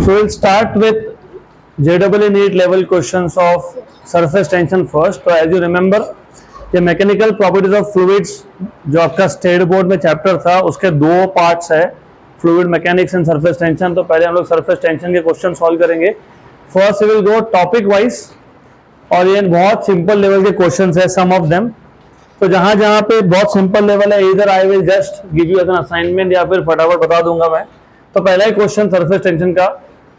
So we'll start with JEE NEET level questions of surface tension first. तो as you remember, ये mechanical properties of fluids जो आपका state board में chapter था उसके दो पार्ट्स है, fluid mechanics and surface tension. तो पहले हम लोग सरफेस टेंशन के क्वेश्चन सॉल्व करेंगे. First we will go topic wise और ये बहुत सिंपल लेवल के क्वेश्चंस है सम ऑफ देम. तो जहां जहां पे बहुत सिंपल लेवल है इधर I will just give you as an assignment या फिर फटाफट बता दूंगा मैं. तो पहला ही क्वेश्चन सरफेस टेंशन का.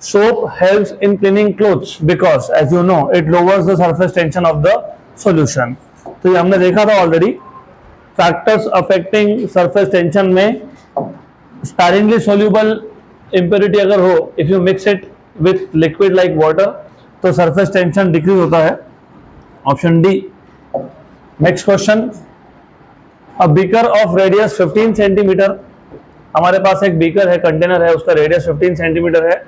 Soap helps in cleaning clothes because as you know it lowers the surface tension of the solution. तो ये हमने देखा था already. Factors affecting surface tension में स्पैरिंगली सोल्यूबल इम्प्योरिटी अगर हो, if you mix it with liquid like water तो surface tension decrease होता है. Option D. Next question. A beaker of radius 15 centimetre, हमारे पास एक बीकर है, कंटेनर है, उसका रेडियस 15 सेंटीमीटर है,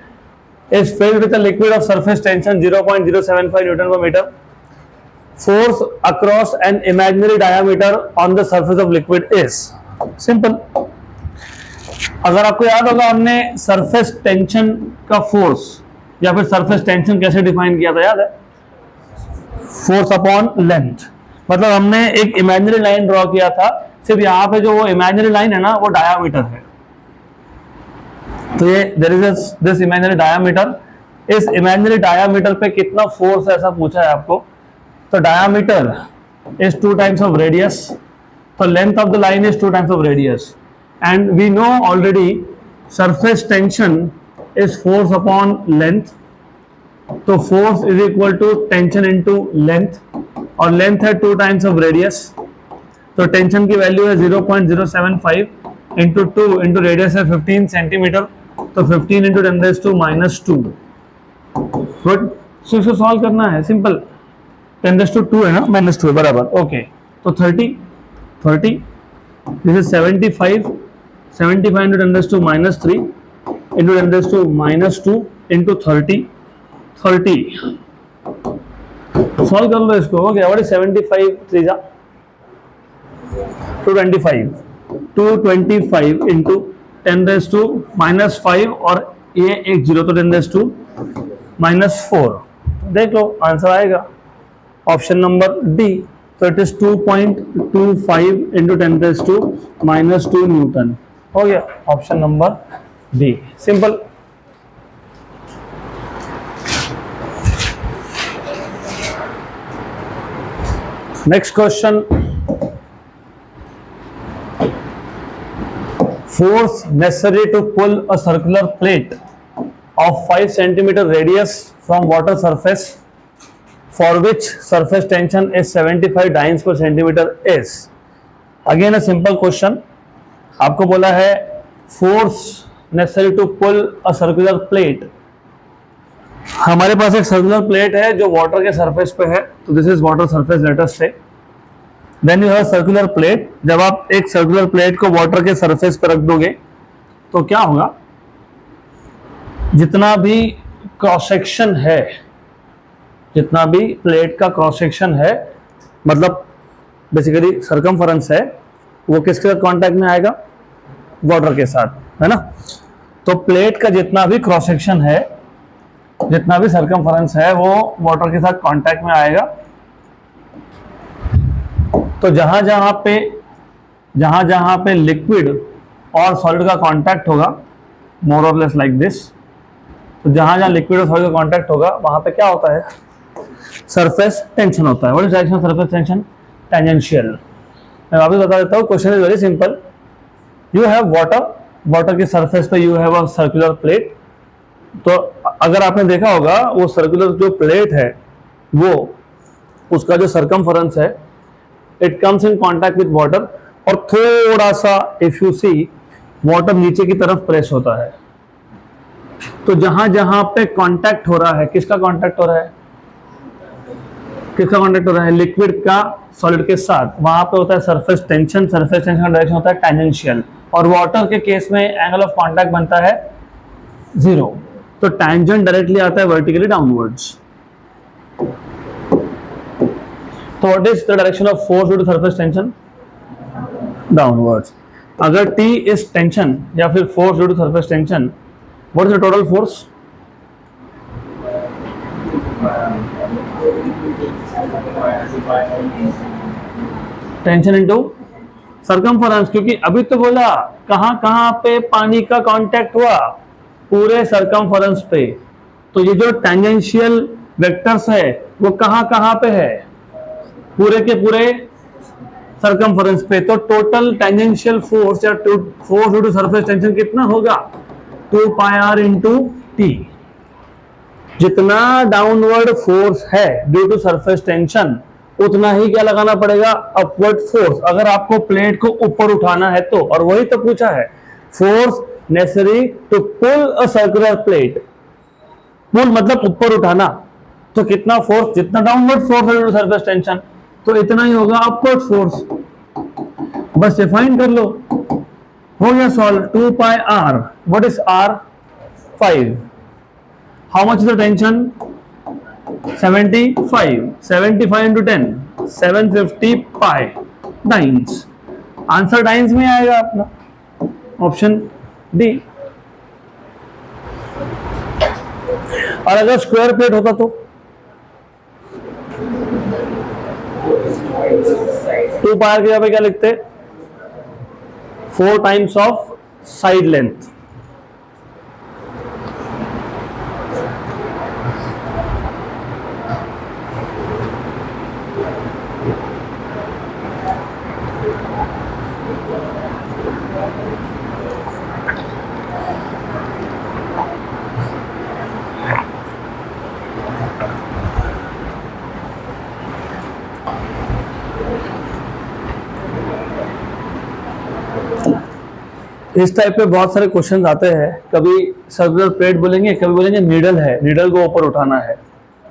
is filled with a liquid of surface tension 0.075 Newton per metre. Force across an imaginary diameter on the surface of liquid is. Simple. अगर आपको याद होगा हमने सरफेस टेंशन का फोर्स या फिर सरफेस टेंशन कैसे डिफाइन किया था, याद है? Force upon length. मतलब हमने एक इमेजिनरी लाइन ड्रॉ किया था, सिर्फ यहाँ पे जो वो इमेजिनरी लाइन है ना वो डायामीटर है. तो ये there is this imaginary diameter. इस इमेजिनरी डायामीटर पे कितना फोर्स है ऐसा पूछा है आपको. तो diameter is 2 times of radius, so length of the line is 2 times of radius, and we know already surface tension is force upon length. तो force is equal to tension into length और length है 2 times of radius. तो tension की value है 0.075 into 2 into radius है 15 centimetre. तो 15 into 10⁻². Good. सो इसको solve करना है, सिंपल. 10⁻² है ना, -2 बराबर. ओके. तो 30 this is 75 into 10⁻³ into 10⁻² into 30 solve कर लो इसको. ओके. व्हाट इज 75 3 225 into 10⁻⁻5 और ये एक 0 तो 10⁻⁻4. देख लो आंसर आएगा ऑप्शन नंबर डी. तो इट इज 2.25 into 10⁻⁻² न्यूटन. हो गया option number D. Simple. Next question. Force necessary to pull a circular plate of 5 centimetre radius from water surface for which surface tension is 75 dynes per centimeter is. Again a simple question. आपको बोला है force necessary to pull a circular plate. हमारे पास एक circular plate है जो water के surface पे है. तो this is water surface let us say. Then you have circular plate. जब आप एक सर्कुलर प्लेट को वाटर के सरफेस पे रख दोगे तो क्या होगा, जितना भी क्रॉस सेक्शन है, जितना भी प्लेट का क्रॉस सेक्शन है, मतलब बेसिकली सर्कमफरेंस है, वो किसके साथ कांटेक्ट में आएगा, वाटर के साथ, है ना. तो प्लेट का जितना भी क्रॉस सेक्शन है, जितना भी सर्कमफरेंस है, वो वाटर के साथ कांटेक्ट में आएगा. तो जहां जहां पे लिक्विड और सॉलिड का कांटेक्ट होगा, मोर और लेस लाइक दिस, तो जहां जहां लिक्विड और सॉलिड का कांटेक्ट होगा वहां पे क्या होता है, सरफेस टेंशन होता है. What is direction of surface tension? Tangential. मैं वापस बता देता हूँ. Question is very simple. You have water के सरफेस पे you have a circular plate. तो अगर आपने देखा होगा वो सर्कुलर जो प्लेट है वो उसका जो सर्कमफरेंस है it comes in contact with water और थोड़ा सा इफ यू सी वाटर नीचे की तरफ प्रेस होता है. तो जहां जहां पे कांटेक्ट हो रहा है, किसका कांटेक्ट हो रहा है, किसका कांटेक्ट हो रहा है, लिक्विड का सॉलिड के साथ, वहां पे होता है सरफेस टेंशन. सरफेस टेंशन का डायरेक्शन होता है टेंजेंशियल. और वाटर के केस में एंगल ऑफ कांटेक्ट बनता है 0. तो टेंजेंट डायरेक्टली आता है वर्टिकली डाउनवर्ड्स. तो what is the direction of force due to surface tension? Downwards. अगर T इज टेंशन या फिर force due to surface tension, what is the total force? Tension into circumference, क्योंकि अभी तो बोला कहां कहां पे पानी का कांटेक्ट हुआ, पूरे सरकमफरेंस पे। तो ये जो टेंजेंशियल वेक्टर्स है वो कहां कहां पे है, पूरे के पूरे सरकमफरेंस पे। तो टोटल टेंजेंशियल फोर्स या force due to surface tension कितना होगा? 2 पाई आर इंटू टी। जितना डाउनवर्ड फोर्स है ड्यू टू सरफेस टेंशन, उतना ही क्या लगाना पड़ेगा? Upward force. अगर आपको प्लेट को ऊपर उठाना है तो, और वही तो पूछा है, force necessary to pull a circular plate. Pull मतलब ऊपर उठाना, तो कितना फोर्स? जितना डाउनवर्ड फोर्स है ड्यू टू सरफेस टेंशन, तो इतना ही होगा अपवर्ड फोर्स। बस डिफाइन कर लो, हो गया solve. 2 pi R, what is R? 5। How much is the tension? 75। 75 into 10, 750 pi times. Answer times में आएगा अपना, ऑप्शन डी। और अगर स्क्वायर प्लेट होता तो 2 पाई के यहाँ पे क्या लिखते? 4 टाइम्स ऑफ साइड लेंथ। इस टाइप पे बहुत सारे क्वेश्चंस आते हैं। कभी सर्कुलर प्लेट बोलेंगे, कभी बोलेंगे नीडल है, नीडल को ऊपर उठाना है,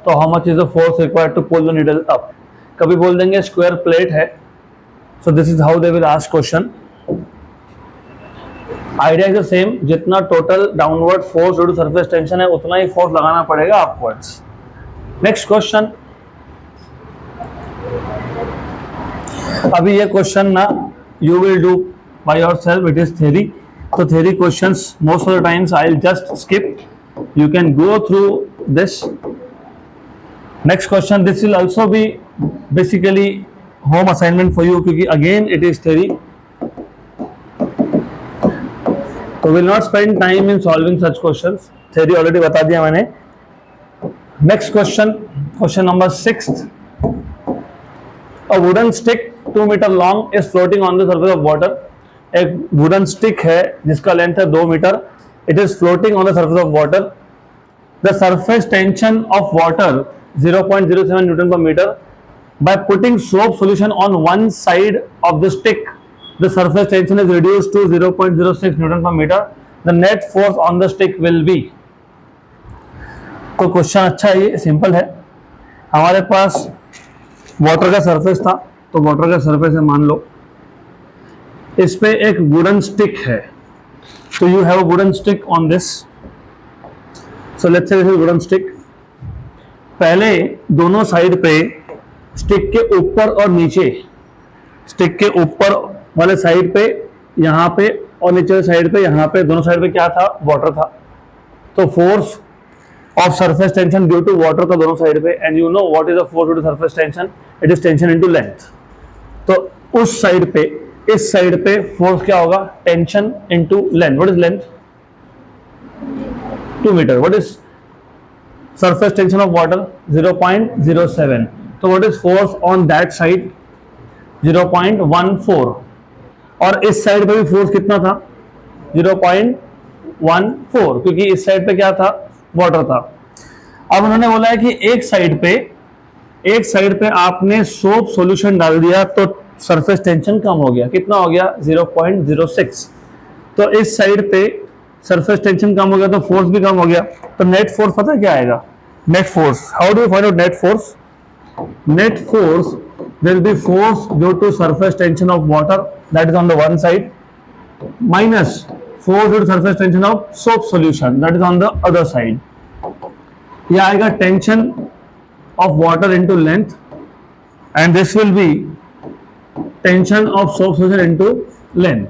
तो how much is the force required to pull the needle up. कभी बोल देंगे स्क्वायर प्लेट है, so this is how they will ask question. Idea is the same, जितना total downward force due to surface tension है उतना ही force लगाना पड़ेगा upwards. Next question. अभी ये क्वेश्चन ना you will do by yourself, it is theory. So theory questions most of the times I'll just skip. You can go through this. Next question, this will also be basically home assignment for you क्योंकि again it is theory. So will not spend time in solving such questions. Theory already बता दिया मैंने. Next question, question number 6. A wooden stick 2 meter long is floating on the surface of water. एक wooden stick है जिसका length है 2 metre, it is floating on the surface of water. The surface tension of water 0.07 newton per metre. By putting soap solution on one side of the stick, the surface tension is reduced to 0.06 newton per metre. The net force on the stick will be. तो question अच्छा है, ये simple है। हमारे पास water का surface था, तो water का सरफेस है मान लो, इस पे एक वुडन स्टिक है, तो you have a wooden stick on this. So let's say this is wooden stick. पहले दोनों साइड पे, स्टिक के ऊपर और नीचे, स्टिक के ऊपर वाले साइड पे, यहाँ पे, और नीचे साइड पे, यहाँ पे, दोनों साइड पे क्या था? वाटर था। तो force of surface tension due to water था दोनों साइड पे, and you know what is the force due to surface tension? It is tension into length. तो उस साइड पे, इस साइड पे फोर्स क्या होगा? Tension into length. What is length? 2 metre. What is surface tension of water? 0.07। तो what is force on that side? 0.14। और इस साइड पे भी फोर्स कितना था? 0.14, क्योंकि इस साइड पे क्या था? वाटर था। अब उन्होंने बोला है कि एक साइड पे आपने सोप सॉल्यूशन डाल दिया तो सरफेस टेंशन कम हो गया। कितना हो गया? 0.06। तो इस साइड पे सरफेस टेंशन कम हो गया तो फोर्स भी कम हो गया। तो नेट फोर्स पता है क्या आएगा? Net force, how do you find out net force? Net force will be force due to surface tension of water, that is on the one side, minus force due to surface tension of soap solution, that is on the other side. यह आएगा tension of water into length, and this will be tension of soap solution into length.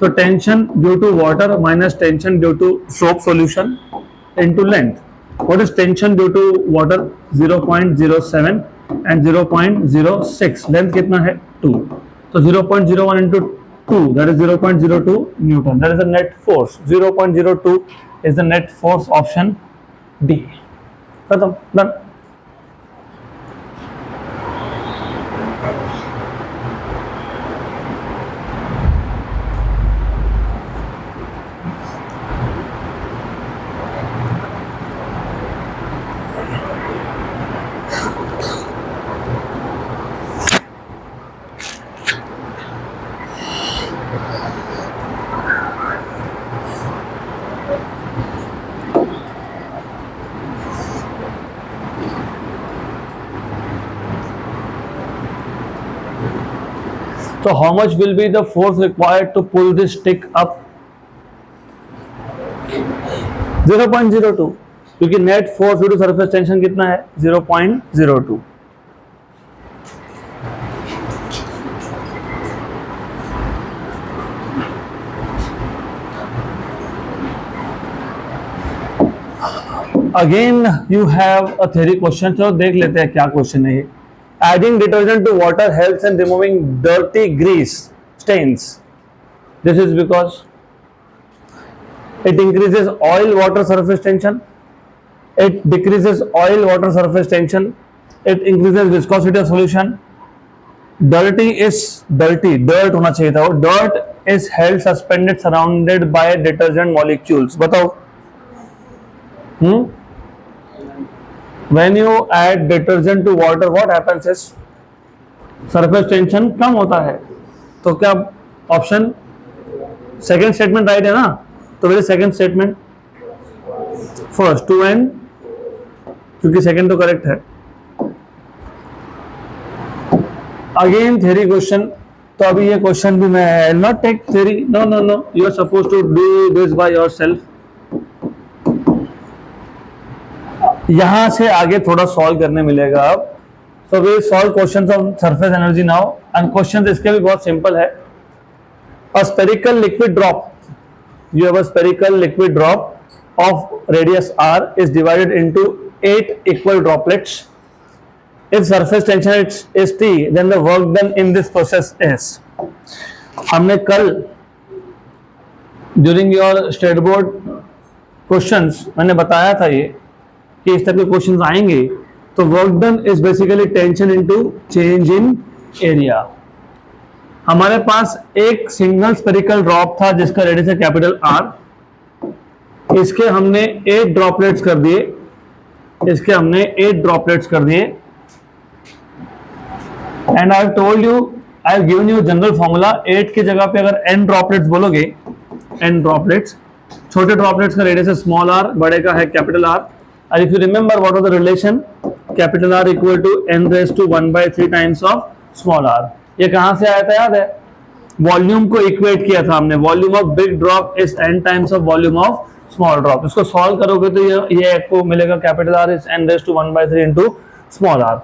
तो tension due to water minus tension due to soap solution into length. What is tension due to water? 0.07 and 0.06. Length कितना है? 2. तो 0.01 into 2, that is 0.02 Newton. That is the net force. 0.02 is the net force. Option D. खत्म. Done. So how much will be the force required to pull this stick up? 0.02, क्योंकि net force due to surface tension कितना है? 0.02. Again you have a theory question. चलो देख लेते हैं क्या question है ये. Adding detergent to water helps in removing dirty grease stains. This is because it increases oil water surface tension, it decreases oil water surface tension, it increases viscosity of solution. Dirt होना चाहिए था. Dirt is held suspended surrounded by detergent molecules. बताओ. When you add detergent to water, what happens is surface tension कम होता है. तो क्या option second statement right है ना? तो मेरे सेकेंड स्टेटमेंट फर्स्ट 2n, क्योंकि सेकेंड तो करेक्ट है. Again theory question. तो अभी ये क्वेश्चन भी मैं not take theory. No you are suppose to do this by yourself. यहां से आगे थोड़ा सॉल्व करने मिलेगा अब. So we solve questions of surface energy now. And question इसके भी बहुत सिंपल है. A spherical liquid drop, you have a spherical liquid drop of radius r is divided into 8 equal droplets. If surface tension is T, then the work done in this process is. हमने कल during your state board questions मैंने बताया था ये कि इस तरह के क्वेश्चंस आएंगे. तो work done is basically tension into change in area. हमारे पास एक सिंगल स्फेरिकल ड्रॉप था जिसका रेडियस है कैपिटल आर. इसके हमने 8 ड्रॉपलेट्स कर दिए. And I have told you, I have given you general formula. 8 की जगह पे अगर n ड्रॉपलेट्स बोलोगे, n ड्रॉपलेट्स, छोटे ड्रॉपलेट्स का रेडियस है स्मॉल r, बड़े का है कैपिटल R. और if you remember what was the relation, capital R equal to n raise to 1/3 times of small r. ये कहां से आया था याद है? वॉल्यूम को इक्वेट किया था हमने. Volume of big drop is n times of volume of small drop. इसको सॉल्व करोगे तो ये आपको मिलेगा capital R is n raise to 1/3 into small r.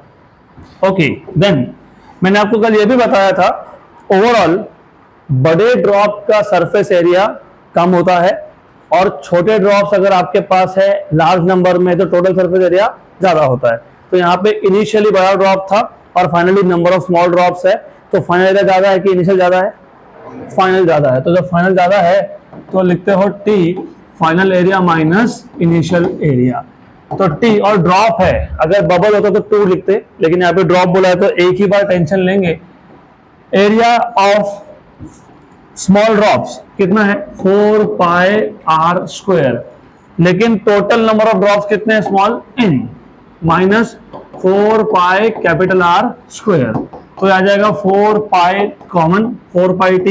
Okay, then मैंने आपको कल ये भी बताया था ओवरऑल बड़े ड्रॉप का सरफेस एरिया कम होता है और छोटे ड्रॉप्स अगर आपके पास है लार्ज नंबर में तो टोटल सरफेस एरिया ज्यादा होता है. तो यहाँ पे इनिशियली बड़ा ड्रॉप था और finally number of small drops है. तो फाइनल एरिया ज्यादा है कि इनिशियल ज्यादा है? फाइनल ज्यादा है. तो जब फाइनल ज्यादा है तो लिखते हो T final area minus initial area. तो T और ड्रॉप है, अगर बबल होता तो 2 लिखते, लेकिन यहाँ पे ड्रॉप बोला है तो एक ही बार टेंशन लेंगे. एरिया ऑफ स्मॉल ड्रॉप्स कितना है? 4 पाई r स्क्वायर. लेकिन टोटल नंबर ऑफ ड्रॉप्स कितने हैं? Small n minus 4 pi capital R square. तो आ जाएगा 4 pi common, 4 pi t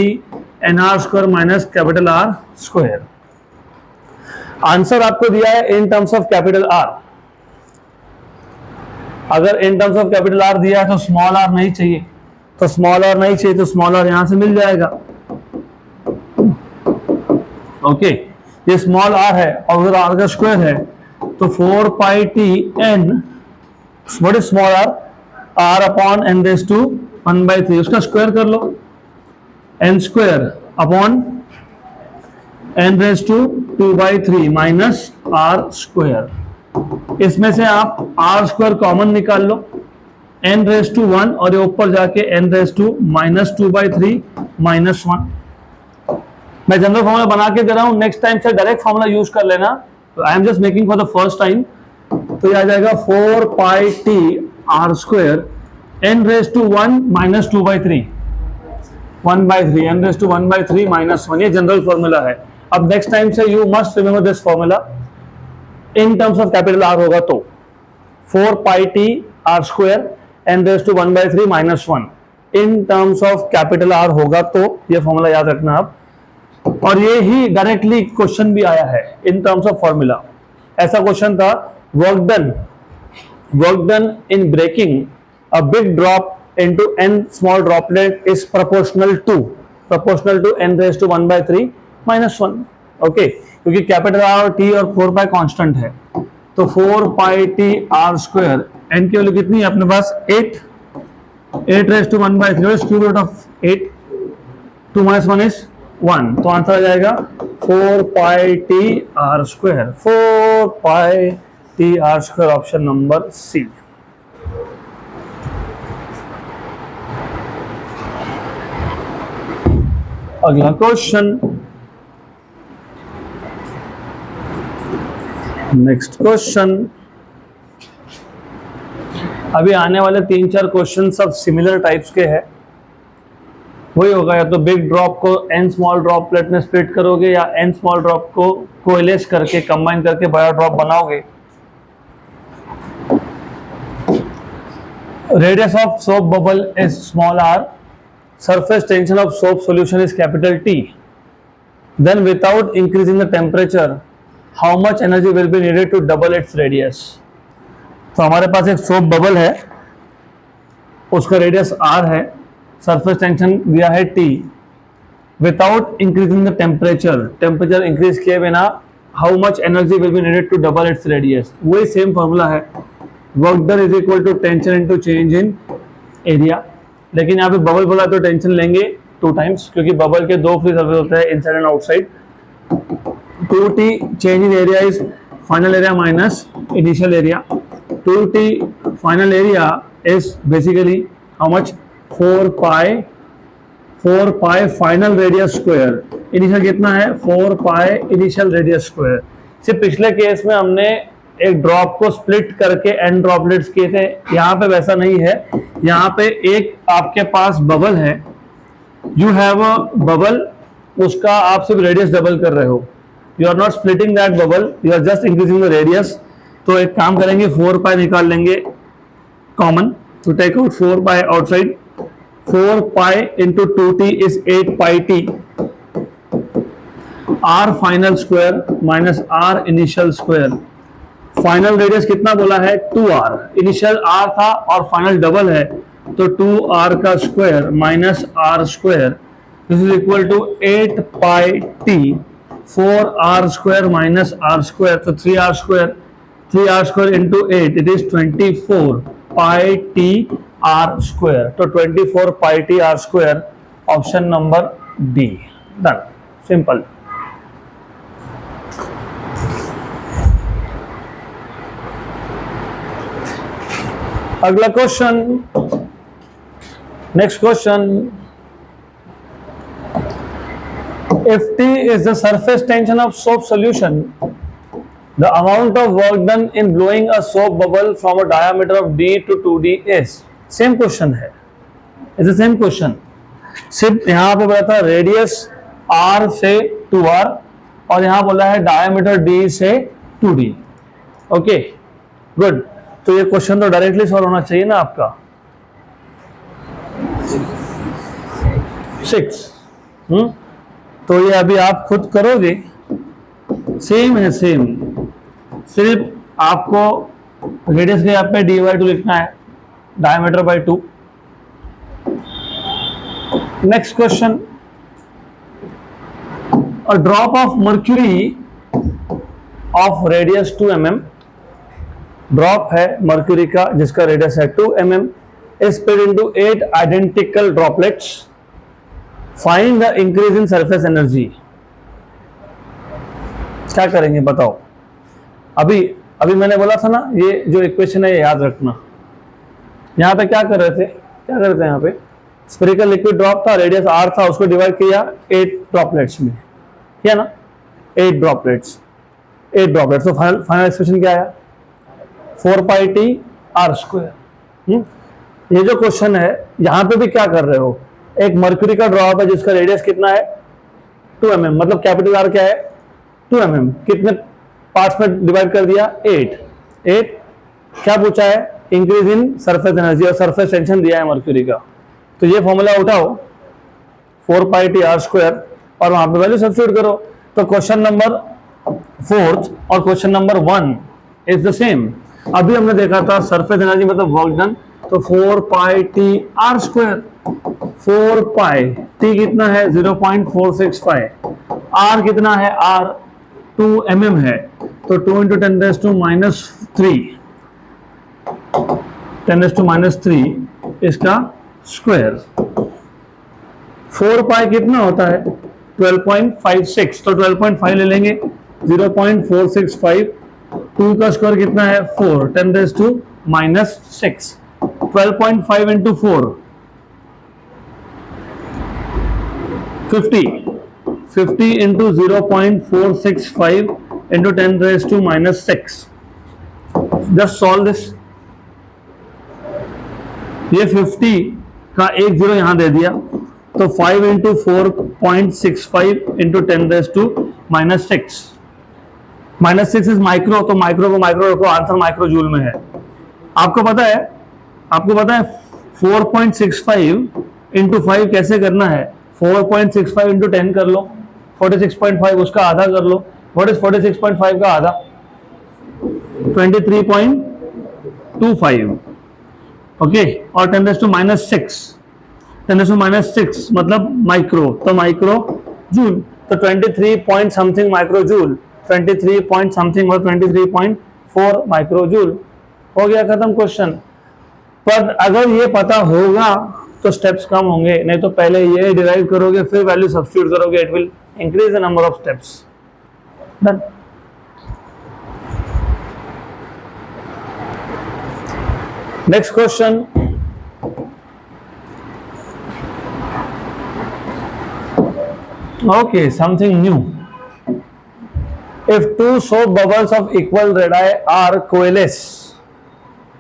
N R square minus capital R square. Answer आपको दिया है in terms of capital R. अगर in terms of capital R दिया है तो स्मॉल r नहीं चाहिए, तो स्मॉल r नहीं चाहिए तो स्मॉल r यहां से मिल जाएगा. ओके, ये स्मॉल r है और उधर r का स्क्वायर है तो 4 pi t n what is small r? r upon n raise to 1/3. उसका स्क्वायर कर लो, n square upon n raise to 2/3 minus R square. इसमें से आप आर स्क्वायर कॉमन निकाल लो, n रेज टू 1 और ये ऊपर जाके n raise to minus 2/3 minus 1। मैं जनरल फॉर्मूला बना के दे रहा हूं, नेक्स्ट टाइम से डायरेक्ट फॉर्मूला यूज कर लेना। तो I am just making for the first time. तो ये आ जाएगा 4 pi T R square n raise to 1 minus 2/3 1/3 n raise to 1/3 minus 1। ये जनरल फॉर्मूला है। अब नेक्स्ट टाइम से you must remember this formula in terms of capital R होगा तो 4 pi T R square n raise to 1/3 minus 1 in terms of capital R होगा तो ये formula याद रखना आप। और ये ही डायरेक्टली क्वेश्चन भी आया है इन टर्म्स ऑफ फॉर्मूला। ऐसा क्वेश्चन था, work done in breaking a big drop into n small droplet is proportional to n raise to 1/3 minus 1। Okay, क्योंकि कैपिटल आर और टी और 4 पाई कांस्टेंट है, तो 4 pi T R square n की value कितनी है अपने पास 8 raise to 1/3 square root of 8 2 minus 1 is 1। तो आंसर आ जाएगा 4 pi T R square, 4 pi T R square, option number C. अगला क्वेश्चन, नेक्स्ट क्वेश्चन। अभी आने वाले 3-4 क्वेश्चन सब सिमिलर टाइप्स के हैं। वही होगा, या तो बिग ड्रॉप को n स्मॉल ड्रॉपलेट में स्प्लिट करोगे या n स्मॉल ड्रॉप को कोएलेस करके कंबाइन करके बड़ा ड्रॉप बनाओगे। Radius of soap bubble is small r, surface tension of soap solution is capital T, then without increasing the temperature how much energy will be needed to double its radius। तो हमारे पास एक soap bubble है, उसका radius r है, surface tension दिया है T, without increasing the temperature increase किए बिना how much energy will be needed to double its radius. वही सेम फॉर्मूला है, work done is equal to tension into change in area. लेकिन यहाँ पे बबल बोला तो टेंशन लेंगे 2 टाइम्स, क्योंकि बबल के 2 फ्री सरफेस होते हैं, inside and outside. 2t change in area is final area minus initial area. 2t final area is basically how much 4 pi final radius square. Initial कितना है 4 पाई initial radius square. सिर्फ पिछले case में हमने एक drop को स्प्लिट करके n droplets किए थे, यहाँ पे वैसा नहीं है। यहाँ पे एक आपके पास बबल है, यू हैव अ बबल, उसका आप सिर्फ रेडियस डबल कर रहे हो, you are not splitting that bubble, you are just increasing the radius. तो एक काम करेंगे 4 पाई निकाल लेंगे common, to take out 4 pi outside. 4 pi into 2t is 8 pi T, r final square minus r initial square. Final radius कितना बोला है 2r, initial r था और फाइनल डबल है, तो 2r का square minus r square, this is equal to 8 pi t 4r square minus r square, तो 3r square into 8 it is 24 pi t r square. तो 24 pi t r square, option number D. Done, simple. अगला question, next question, if T is the surface tension of soap solution, the amount of work done in blowing a soap bubble from a diameter of d to 2d is। Same question है, is the same question, सिर्फ यहाँ पे बोला था radius r से 2r और यहाँ बोला है डायमीटर d से 2d। ओके गुड, तो ये क्वेश्चन तो डायरेक्टली सॉल्व होना चाहिए ना आपका। 6 तो ये अभी आप खुद करोगे, सेम है सेम, सिर्फ आपको रेडियस के यहाँ पे d/2 लिखना है, diameter by 2। Next question, a drop of mercury of radius 2 mm, drop है मर्क्यूरी का जिसका रेडियस है 2 mm, is split into 8 identical droplets, find the increase in surface energy। क्या करेंगे बताओ। अभी अभी मैंने बोला था ना, ये जो इक्वेशन है ये याद रखना। यहाँ पे क्या कर रहे थे, यहाँ पे स्फेरिकल लिक्विड ड्रॉप था, रेडियस r था, उसको डिवाइड किया 8 ड्रॉपलेट्स में, किया ना, 8 ड्रॉपलेट्स। तो फाइनल एक्सप्रेशन क्या आया, 4 पाई टी आर स्क्वायर। ये जो क्वेश्चन है यहाँ पे भी क्या कर रहे हो, एक मर्क्यूरी का ड्रॉप है जिसका रेडियस कितना है 2 mm, मतलब कैपिटल आर क्या है 2 mm, कितने पार्ट्स में डिवाइड कर दिया 8। क्या पूछा है, इंक्रीज इन सरफेस एनर्जी और सरफेस टेंशन दिया है मर्क्यूरी का। तो ये फॉर्मूला उठाओ 4 पाई टी आर स्क्वायर और वहां पे वैल्यू सब्स्टिट्यूट करो। तो क्वेश्चन नंबर 4 और question number 1 is the same. अभी हमने देखा था सरफेस एनर्जी मतलब वर्क डन, तो 4 pi T R square, 4 pi T कितना है 0.465, आर कितना है आर 2 mm है, तो 2 इंटू 10⁻³ इसका स्क्वायर। 4 पाई कितना होता है 12.56, तो 12.5 ले लेंगे, 0.465, 2 का स्क्वायर कितना है 4, 10⁻⁻6, 12.5 into 4 50 into 0.465 into 10⁻⁻6। Just solve this. ये 50 का एक जीरो यहां दे दिया, तो 5 इंटू 4.65 इंटू 10⁻⁻6, -6 इज माइक्रो, तो माइक्रो को माइक्रो रखो, आंसर माइक्रो जूल में है। आपको पता है 4.65 इंटू 5 कैसे करना है, 4.65 इंटू 10 कर लो, 46.5, उसका आधा कर लो। व्हाट इज 46.5 का आधा, 23.25, ओके, और 10⁻⁻6 मतलब माइक्रो, तो माइक्रो जूल, तो 23 point something micro joule, 23 point something और 23.4 माइक्रो जूल। हो गया खत्म क्वेश्चन। पर अगर ये पता होगा तो स्टेप्स कम होंगे, नहीं तो पहले ये डिराइव करोगे फिर वैल्यू सब्स्टिट्यूट करोगे, it will increase the number of steps. Done. Next question, okay, something new. If two soap bubbles of equal radii are coalesce,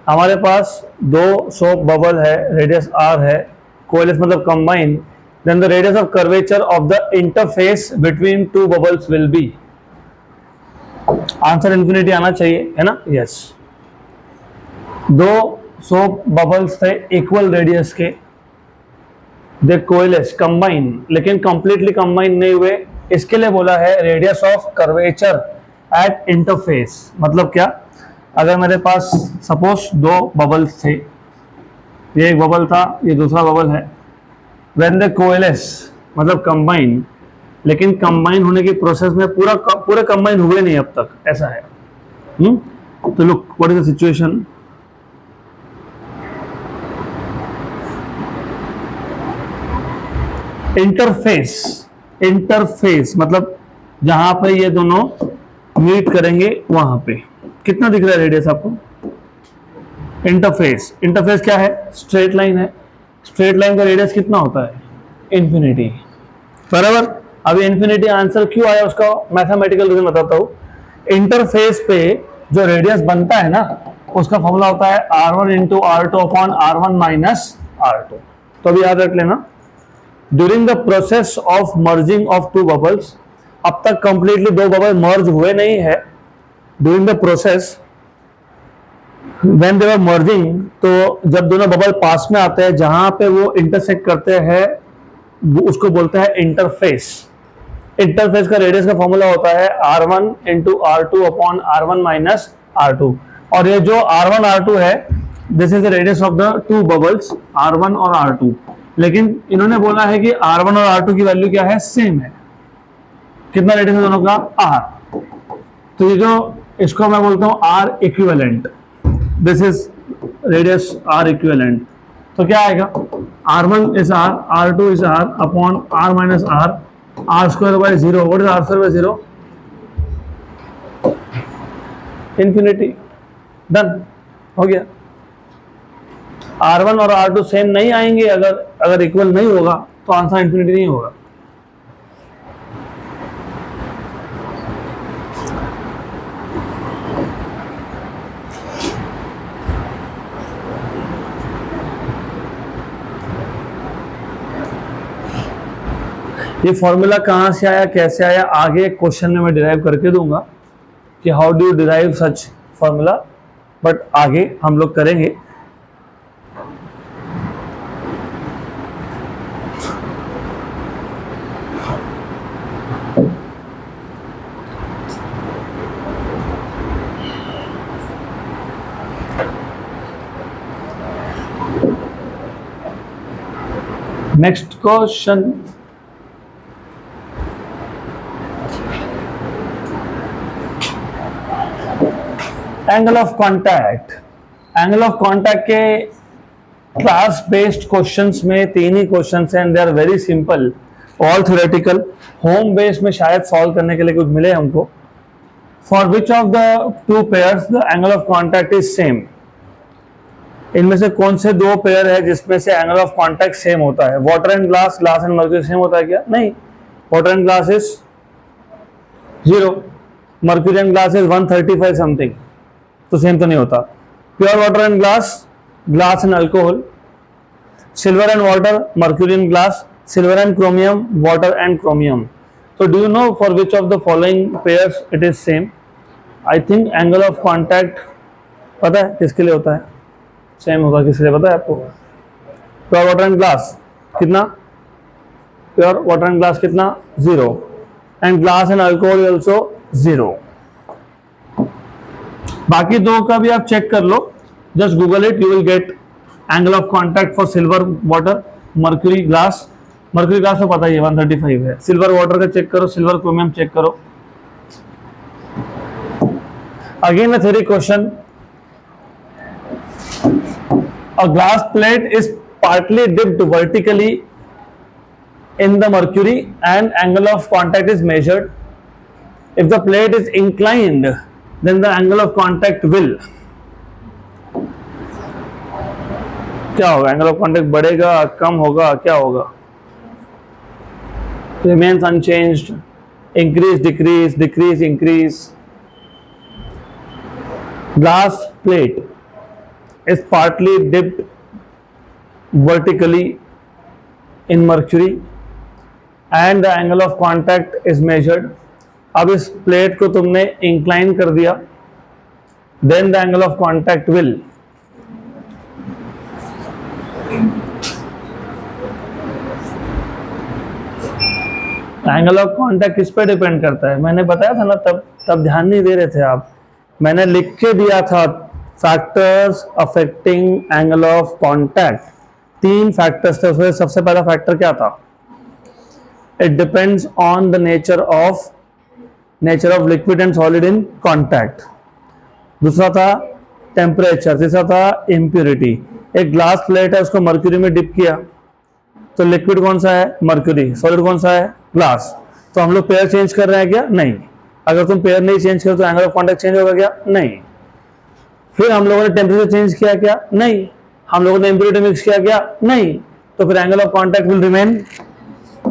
हमारे पास दो सोप बबल है, रेडियस r है, coalesce मतलब combine, then the radius of curvature of the interface between two bubbles will be, answer infinity आना चाहिए, है ना, yes. दो सोप बबल्स थे इक्वल रेडियस के, दे कोएलेस कंबाइन, लेकिन कंप्लीटली कंबाइन नहीं हुए, इसके लिए बोला है radius of curvature at interface. मतलब क्या, अगर मेरे पास सपोज दो बबल्स थे, ये एक बबल था, ये दूसरा बबल है, व्हेन दे कोएलेस मतलब कंबाइन, लेकिन कंबाइन होने की प्रोसेस में पूरे कंबाइन हुए नहीं अब तक, ऐसा है। तो look what is the situation, interface मतलब जहां पे ये दोनों मीट करेंगे वहां पे कितना दिख रहा है रेडियस आपको, इंटरफेस क्या है, स्ट्रेट लाइन है, स्ट्रेट लाइन का रेडियस कितना होता है इन्फिनिटी, बराबर। अभी इन्फिनिटी आंसर क्यों आया उसका मैथमेटिकल रीजन बताता हूं। इंटरफेस पे जो रेडियस बनता है ना, उसका फॉर्मूला होता है r1 into r2 upon r1 minus r2। तो अभी याद रख लेना, during the process of merging of two bubbles, अब तक कंप्लीटली दो बबल मर्ज हुए नहीं है, during the process when they were merging, तो जब दोनों बबल पास में आते हैं, जहां पे वो इंटरसेक्ट करते हैं वो उसको बोलते हैं इंटरफेस। इंटरफेस का रेडियस का फॉर्मूला होता है r1 into r2 upon r1 minus r2, और ये जो r1 r2 है this is the radius of the two bubbles r1 और r2, लेकिन इन्होंने बोला है कि r1 और r2 की वैल्यू क्या है, सेम है। कितना रेडियस है दोनों का, r। तो ये जो इसको मैं बोलता हूं r equivalent, this is radius r equivalent. तो क्या आएगा, r1 is r, r2 is r upon r minus r, r square by 0। What is r square by 0, infinity, done, हो गया। R1 और R2 सेम नहीं आएंगे, अगर इक्वल नहीं होगा तो आंसर इन्फिनिटी नहीं होगा। ये फॉर्मूला कहाँ से आया, कैसे आया, आगे क्वेश्चन में मैं डिराइव करके दूंगा कि how do you derive such formula, but आगे हम लोग करेंगे। Next question, angle of contact. Angle of contact के क्लास बेस्ड क्वेश्चंस में 3 ही क्वेश्चंस हैं, they are very simple, all theoretical. Home based में शायद सॉल्व करने के लिए कुछ मिले हमको। For which of the 2 pairs the angle of contact is same. इनमें से कौन से 2 पेयर है जिसमें से एंगल ऑफ कांटेक्ट सेम होता है? Water and glass, glass and mercury same होता है क्या? नहीं, water and glass is 0, mercury and glass is 135 something, तो सेम तो नहीं होता। Pure water and glass, glass and alcohol, silver and water, mercury and glass, silver and chromium, water and chromium. तो do you know for which of the following pairs it is same? I think angle of contact पता है किसके लिए होता है, same होगा, किसके लिए पता है आपको? प्योर वाटर एंड ग्लास कितना? प्योर वाटर एंड ग्लास कितना? 0, and glass and alcohol also 0। बाकी 2 का भी आप चेक कर लो, just Google it, you will get angle of contact for silver water, mercury glass. Mercury glass तो पता ही है 135 है। सिल्वर वाटर का चेक करो, सिल्वर क्रोमियम चेक करो। Again a theory question, a glass plate is partly dipped vertically in the mercury and angle of contact is measured. If the plate is inclined, then the angle of contact will क्या होगा? Angle of contact बढ़ेगा, कम होगा, क्या होगा? remains unchanged, increase, decrease, decrease, increase. Glass plate is partly dipped vertically in mercury and the angle of contact is measured. अब इस plate को तुमने इंक्लाइन कर दिया, then the angle of contact will angle of contact किस पे depend करता है? मैंने बताया था ना, तब ध्यान नहीं दे रहे थे आप। मैंने लिख के दिया था factors affecting angle of contact. 3 factors थे, उसमें सबसे पहला फैक्टर क्या था? It depends on the nature of liquid and solid in contact. दूसरा था टेम्परेचर, तीसरा था इम्प्योरिटी। एक ग्लास प्लेट है, उसको मर्क्यूरी में डिप किया, तो लिक्विड कौन सा है? मर्क्यूरी। सॉलिड कौन सा है? ग्लास। तो हम लोग पेयर चेंज कर रहे हैं क्या? नहीं। अगर तुम पेयर नहीं चेंज करो तो एंगल ऑफ कांटेक्ट चेंज होगा क्या? नहीं। फिर हम लोगों ने टेम्परेचर चेंज किया क्या? नहीं। हम लोगों ने इम्प्योरिटी मिक्स किया क्या? नहीं। तो फिर angle of contact will remain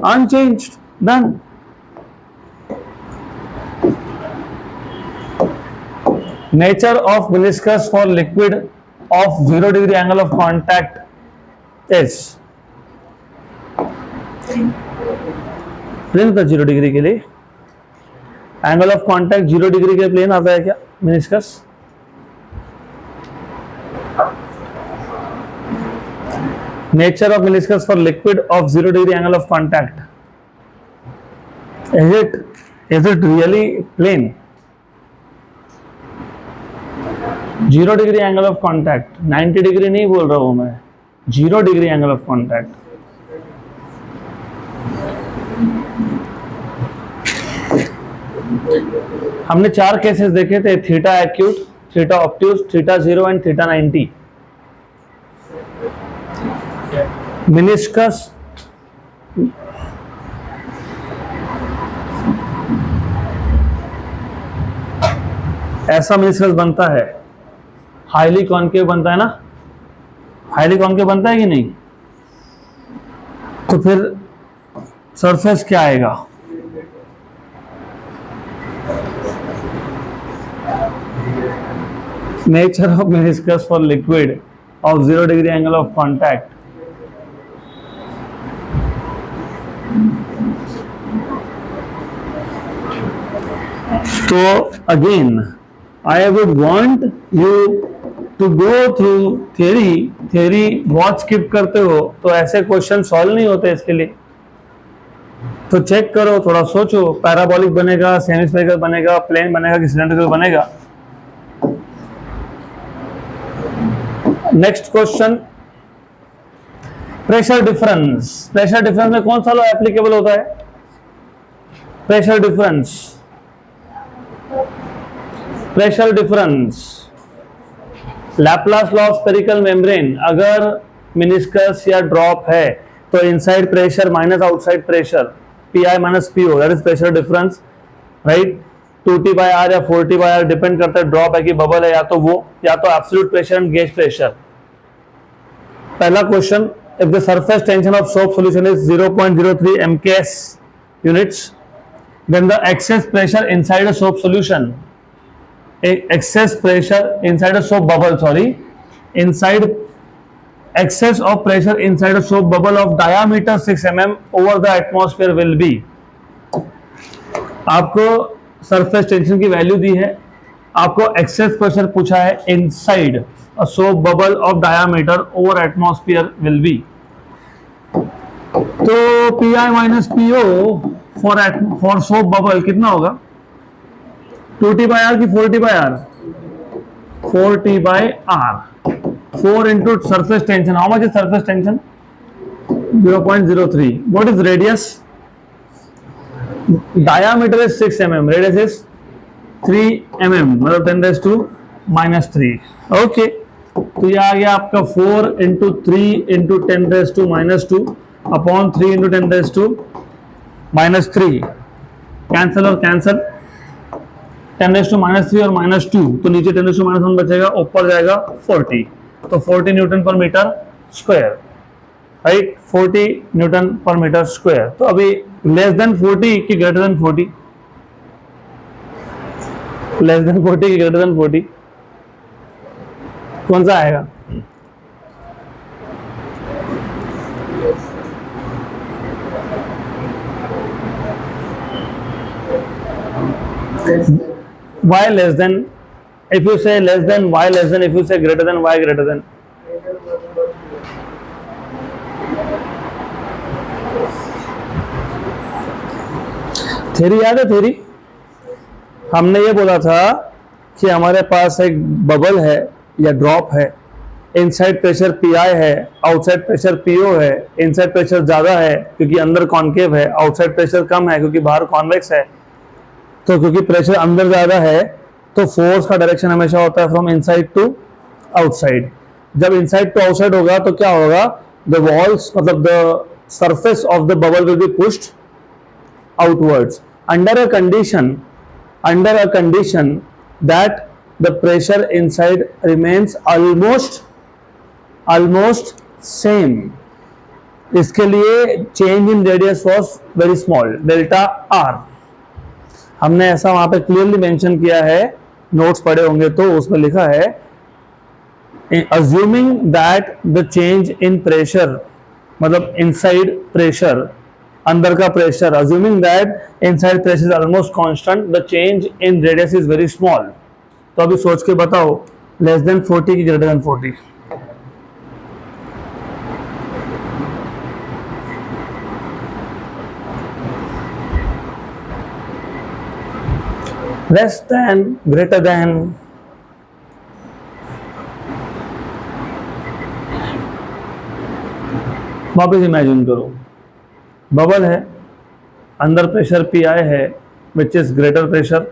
unchanged. Done. Nature of viscous for liquid of 0 degree angle of contact is plane था 0 डिग्री के लिए। एंगल ऑफ कांटेक्ट 0 डिग्री के प्लेन आता है क्या? Meniscus. Nature of meniscus for liquid of 0 degree angle of contact, is it really plane? 0 degree angle of contact, 90 degree नहीं बोल रहा हूं मैं, 0 डिग्री एंगल ऑफ कांटेक्ट। हमने 4 केसेस देखे थे, theta acute, theta obtuse, theta 0 and theta 90। Meniscus ऐसा meniscus बनता है, हाईली कॉन्केव बनता है ना, हाईली कॉन्केव बनता है कि नहीं? तो फिर सरफेस क्या आएगा? Nature of meniscus for liquid of 0 degree angle of contact. तो again I would want you to go through theory बहुत स्किप करते हो तो ऐसे क्वेश्चन सॉल्व नहीं होते. इसके लिए तो चेक करो, थोड़ा सोचो, पैराबोलिक बनेगा, सेमीस्फेरिकल बनेगा, प्लेन बनेगा कि सिलेंड्रिकल बनेगा. Next question, pressure difference. Pressure difference में कौन सा लॉ एप्लीकेबल होता है? Pressure difference, pressure difference, Laplace law of spherical membrane. अगर मेनिस्कस या ड्रॉप है तो inside pressure minus outside pressure, P I minus P O, that is pressure difference, right. 2T by R या 4T by R depend करता है drop है कि bubble है, या तो वो, या तो absolute pressure and gauge pressure. पहला question, if the surface tension of soap solution is 0.03 MKS units, then the excess pressure inside a soap solution, excess pressure inside a soap bubble, sorry, inside excess of pressure inside a soap bubble of diameter 6 mm over the atmosphere will be. आपको surface tension की value दी है, आपको excess pressure पूछा है inside a soap bubble of diameter over atmosphere will be. तो P I minus P O for soap bubble कितना होगा? 2T by R की 4T by R? 4T by R. 4 into surface tension. How much is surface tension? 0.03. What is radius? Diameter is 6 mm. Radius is 3 mm. मतलब 10 raised to minus 3. Okay. तो ये आ गया आपका 4 into 3 into 10 raised to minus 2 upon 3 into 10 raised to minus 3. Cancel और cancel, 10 raised to minus 3 और minus 2, तो नीचे 10 raised to minus 1 बचेगा, ऊपर जाएगा 40. तो 40 newton per metre square, right. 40 newton per metre square. तो अभी लेस देन 40 की ग्रेटर देन 40? लेस देन 40 की ग्रेटर देन 40? कौन सा आएगा? Why less than? If you say less than, why less than? If you say greater than, why greater than? Theory याद है? Theory हमने ये बोला था कि हमारे पास एक बबल है या ड्रॉप है, इनसाइड प्रेशर पी आई है, आउटसाइड प्रेशर पी ओ है. इनसाइड प्रेशर ज्यादा है क्योंकि अंदर कॉन्केव है, आउटसाइड प्रेशर कम है क्योंकि बाहर कॉन्वेक्स है. तो क्योंकि प्रेशर अंदर ज्यादा है तो फोर्स का डायरेक्शन हमेशा होता है फ्रॉम इनसाइड टू आउटसाइड. जब इनसाइड टू आउटसाइड होगा तो क्या होगा? द वॉल्स, मतलब the surface of the bubble will be pushed outwards under a condition that the pressure inside remains almost same. इसके लिए change in radius was very small, delta r. हमने ऐसा वहां पे क्लियरली मेंशन किया है, notes पढ़े होंगे तो उसमें लिखा है assuming that the change in pressure, मतलब inside pressure, अंदर का pressure, assuming that inside pressure is almost constant, the change in radius is very small. तो अभी सोच के बताओ, less than 40 की greater than 40? Less than, greater than? वापस इमेजिन करो, बबल है, अंदर प्रेशर पी आई है विच इज ग्रेटर प्रेशर,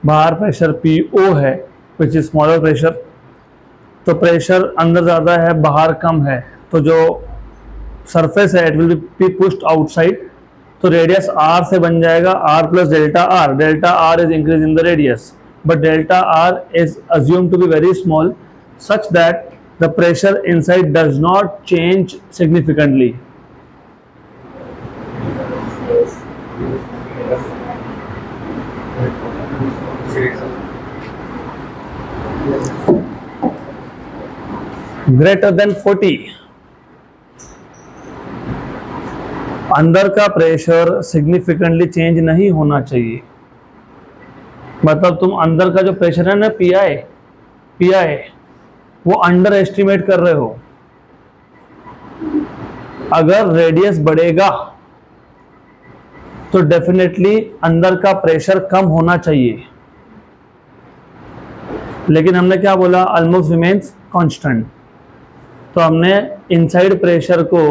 बाहर प्रेशर पी ओ है विच इज स्मॉलर प्रेशर. तो प्रेशर अंदर ज़्यादा है, बाहर कम है, तो जो सरफेस है it will be pushed outside. तो रेडियस आर से बन जाएगा R plus delta R. Delta R is increase in the radius. but delta R is assumed to be very small such that the pressure inside does not change significantly. Greater than 40. अंदर का pressure significantly change नहीं होना चाहिए, मतलब तुम अंदर का जो प्रेशर है ना पीआई वो अंडर एस्टिमेट कर रहे हो। अगर रेडियस बढ़ेगा तो डेफिनेटली अंदर का प्रेशर कम होना चाहिए, लेकिन हमने क्या बोला, ऑलमोस्ट रिमेन्स कांस्टेंट। तो हमने इनसाइड प्रेशर को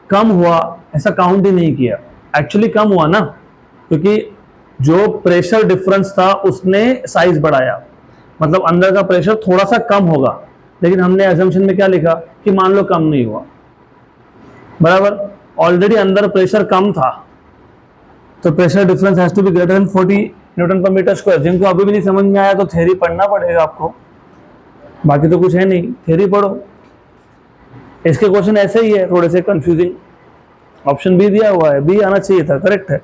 कम हुआ ऐसा काउंट ही नहीं किया। एक्चुअली कम हुआ ना, क्योंकि जो प्रेशर डिफरेंस था उसने साइज बढ़ाया, मतलब अंदर का प्रेशर थोड़ा सा कम होगा, लेकिन हमने अजम्पशन में क्या लिखा कि मान लो कम नहीं हुआ, बराबर। ऑलरेडी अंदर प्रेशर कम था, तो pressure difference has to be greater than 40 newton per metre square. जिनको अभी भी नहीं समझ में आया तो थ्योरी पढ़ना पड़ेगा आपको, बाकी तो कुछ है नहीं, थ्योरी पढ़ो। इसके क्वेश्चन ऐसे ही है, थोड़े से कंफ्यूजिंग। ऑप्शन बी दिया हुआ है, बी आना चाहिए था, करेक्ट है।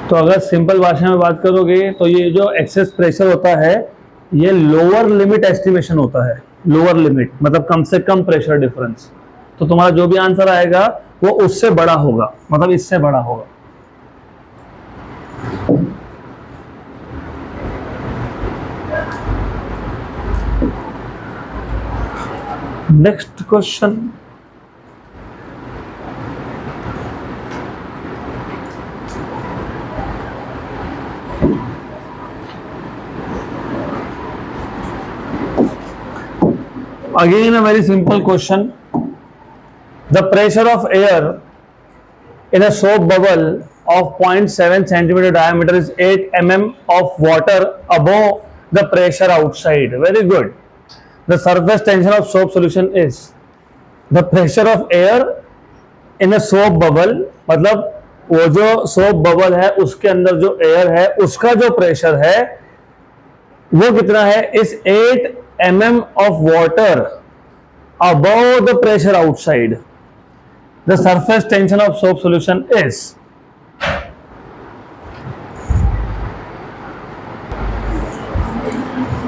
तो अगर सिंपल भाषा में बात करोगे तो ये जो एक्सेस प्रेशर होता है ये लोअर लिमिट एस्टिमेशन होता है। लोअर लिमिट मतलब कम से कम प्रेशर डिफरेंस। तो तुम्हारा जो भी आंसर आएगा वो उससे बड़ा होगा, मतलब इससे बड़ा होगा। Next question, again a very simple question. The pressure of air in a soap bubble of 0.7 centimeter diameter is 8 mm of water above the pressure outside. Very good. The surface tension of soap solution is, the pressure of air in a soap bubble, मतलब वो जो soap bubble है उसके अंदर जो air है उसका जो pressure है वो कितना है, is 8 mm of water above the pressure outside. The surface tension of soap solution is,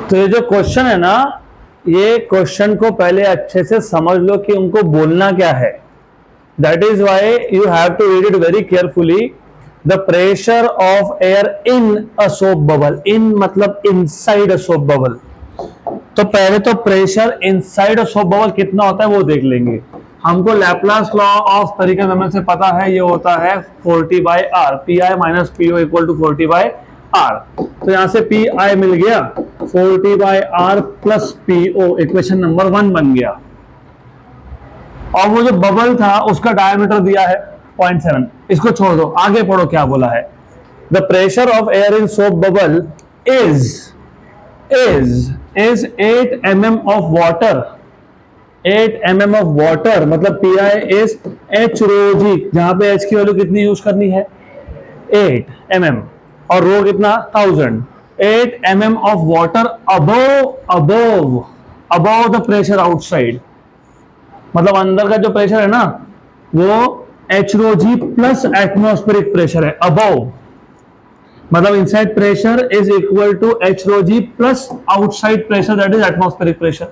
तो ये जो क्वेश्चन है ना, ये क्वेश्चन को पहले अच्छे से समझ लो कि उनको बोलना क्या है। That is why you have to read it very carefully. The pressure of air in a soap bubble. In मतलब inside a soap bubble. तो पहले तो pressure inside a soap bubble कितना होता है वो देख लेंगे। हमको Laplace law of spherical membrane से पता है, ये होता है 40/r, P I minus P O equal to 40/r। तो यहां से पी आई मिल गया, 40/r plus PO, equation number 1 बन गया। और वो जो बबल था उसका डायमीटर दिया है 0.7, इसको छोड़ दो, आगे पढ़ो क्या बोला है। The pressure of air in soap bubble is 8 mm of water, 8 mm of water, मतलब PI is H rho G, जहां पे H की वैल्यू कितनी यूज करनी है 8 mm और रो कितना 1000। 8 mm of water above the pressure outside, मतलब अंदर का जो प्रेशर है ना वो H rho G plus atmospheric pressure है, अबव मतलब inside pressure is equal to H rho G plus outside pressure that is atmospheric pressure.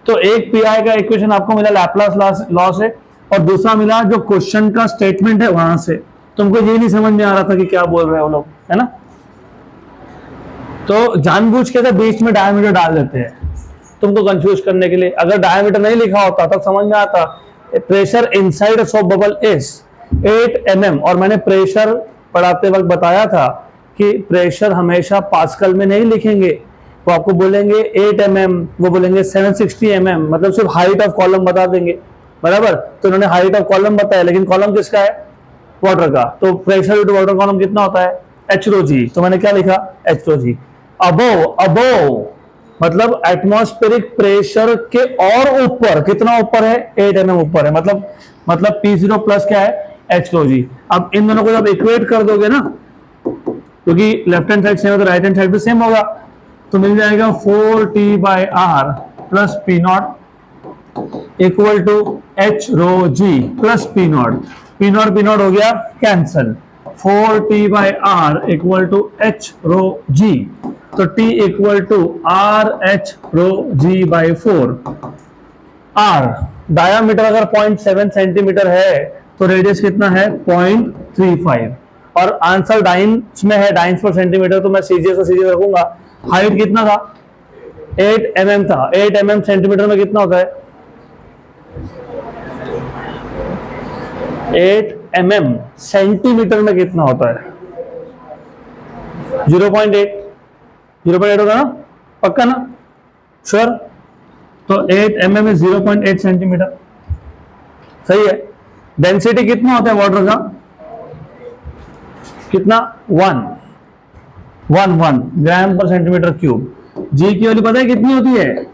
तो एक पीआई का इक्वेशन आपको मिला लैप्लास लॉ से, और दूसरा मिला जो क्वेश्चन का स्टेटमेंट है वहां से। तुमको ये नहीं समझ में आ रहा था कि क्या बोल रहे हो लोग, है ना। तो जानबूझ के बीच में डायमीटर डाल देते हैं तुमको कंफ्यूज करने के लिए। अगर डायमीटर नहीं लिखा होता तब समझ में आता। Pressure inside a soap bubble is 8 mm, और मैंने प्रेशर पढ़ाते वक्त बताया था कि प्रेशर हमेशा पास्कल में नहीं लिखेंगे, वो आपको बोलेंगे 8 mm, वो बोलेंगे 760 mm, मतलब सिर्फ हाइट ऑफ कॉलम बता देंगे। बराबर। तो इन्होंने हाइट ऑफ कॉलम बताया, लेकिन कॉलम किसका है? वाटर का। तो प्रेशर टू वाटर कॉलम कितना होता है? H rho G. तो मैंने क्या लिखा? एच रो जी। अबोव, अबोव मतलब एटमॉस्फेरिक प्रेशर के और ऊपर, कितना ऊपर है? 8 mm ऊपर है, मतलब P0 प्लस क्या है? एच रो जी। अब इन दोनों को जब इक्वेट कर दोगे ना, क्योंकि लेफ्ट हैंड साइड सेम है तो राइट हैंड साइड भी सेम होगा, तो मिल जाएगा 4T/R plus P naught equal to H rho G plus P naught. P naught हो गया cancel. 4T/R equal to H rho G, तो T equal to R H rho G by 4। R diameter अगर 0.7 centimetre है तो radius कितना है? 0.35। और answer dice में है, डाइंस पर सेंटीमीटर, तो मैं सीजीएस और सीजीएस रखूंगा। हाइट कितना था? 8 mm था। 8 mm सेंटीमीटर में कितना होता है? 8 mm सेंटीमीटर में कितना होता है? 0.8। 0.8 होगा ना? पक्का ना? श्योर? तो 8 mm इज 0.8 सेंटीमीटर। सही है। डेंसिटी कितना होता है वाटर का? कितना? 1 ग्राम पर सेंटीमीटर क्यूब। जी की वैल्यू पता है कितनी होती है?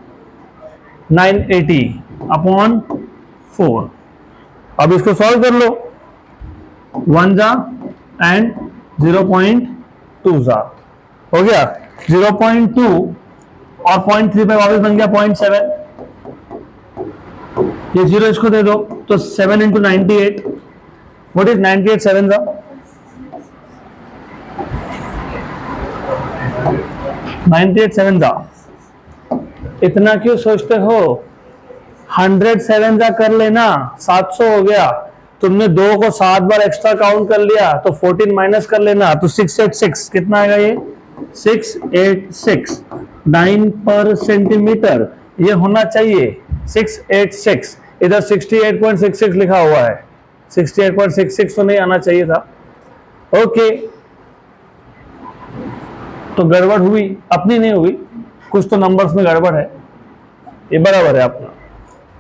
980 अपॉन 4। अब इसको सॉल्व कर लो। 1 जा एंड 0.2 जा, हो गया 0.2 और 0.35 वापस बन गया 0.7। ये 0 इसको दे दो तो 7 इंटू 98। व्हाट इज 98 7 जा? 98 7 जा। इतना क्यों सोचते हो? 107 जा कर लेना, 700 हो गया। तुमने 2 को 7 बार एक्स्ट्रा काउंट कर लिया तो 14 माइनस कर लेना, तो 686 कितना आएगा? ये 686 9 पर सेंटीमीटर। ये होना चाहिए 686। इधर 68.66 लिखा हुआ है, 68.66 तो नहीं आना चाहिए था। ओके, तो गड़बड़ हुई, अपनी नहीं हुई, कुछ तो नंबर्स में गड़बड़ है, ये बराबर है अपना।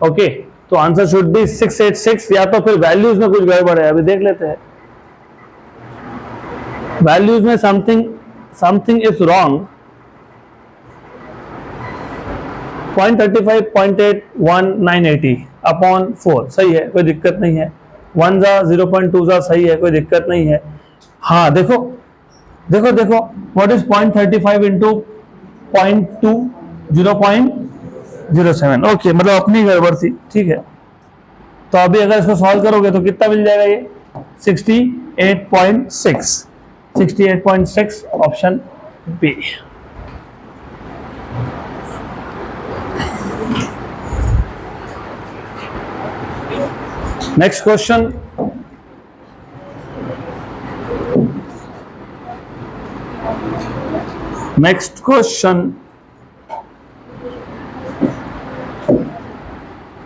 ओके, तो आंसर शुड बी 686, या तो फिर वैल्यूज में कुछ गड़बड़ है, अभी देख लेते हैं। वैल्यूज में समथिंग इज रॉन्ग। 0.35 0.8 1 980 अपॉन 4 सही है, कोई दिक्कत नहीं है। 1 जा 0.2 जा सही है, कोई दिक्कत नहीं है। हाँ देखो देखो देखो, व्हाट इज 0.35 इंटू 0.2? 0.07। ओके, मतलब अपनी गड़बड़ थी, ठीक है। तो अभी अगर इसको सॉल्व करोगे तो कितना मिल जाएगा? ये 68.6। 68.6 option B. Next question,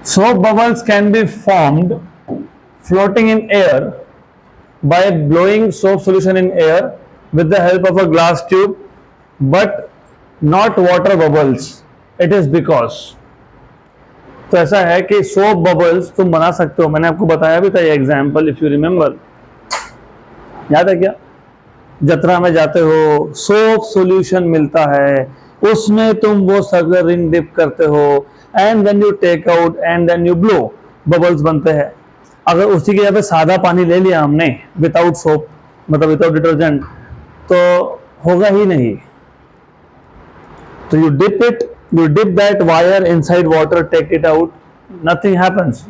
soap bubbles can be formed floating in air by blowing soap solution in air with the help of a glass tube, but not water bubbles. It is because, तो ऐसा है कि soap bubbles तुम बना सकते हो, मैंने आपको बताया भी था ये एग्जाम्पल, इफ यू रिमेंबर, याद है क्या? जत्रा में जाते हो, सोप सॉल्यूशन मिलता है, उसमें तुम वो सर्कुलर रिंग डिप करते हो, and then you take out and then you blow, bubbles बनते हैं। अगर उसी की जगह पे सादा पानी ले लिया हमने विदाउट सोप, मतलब विदाउट डिटर्जेंट, तो होगा ही नहीं। तो you dip that wire inside water, take it out, nothing happens.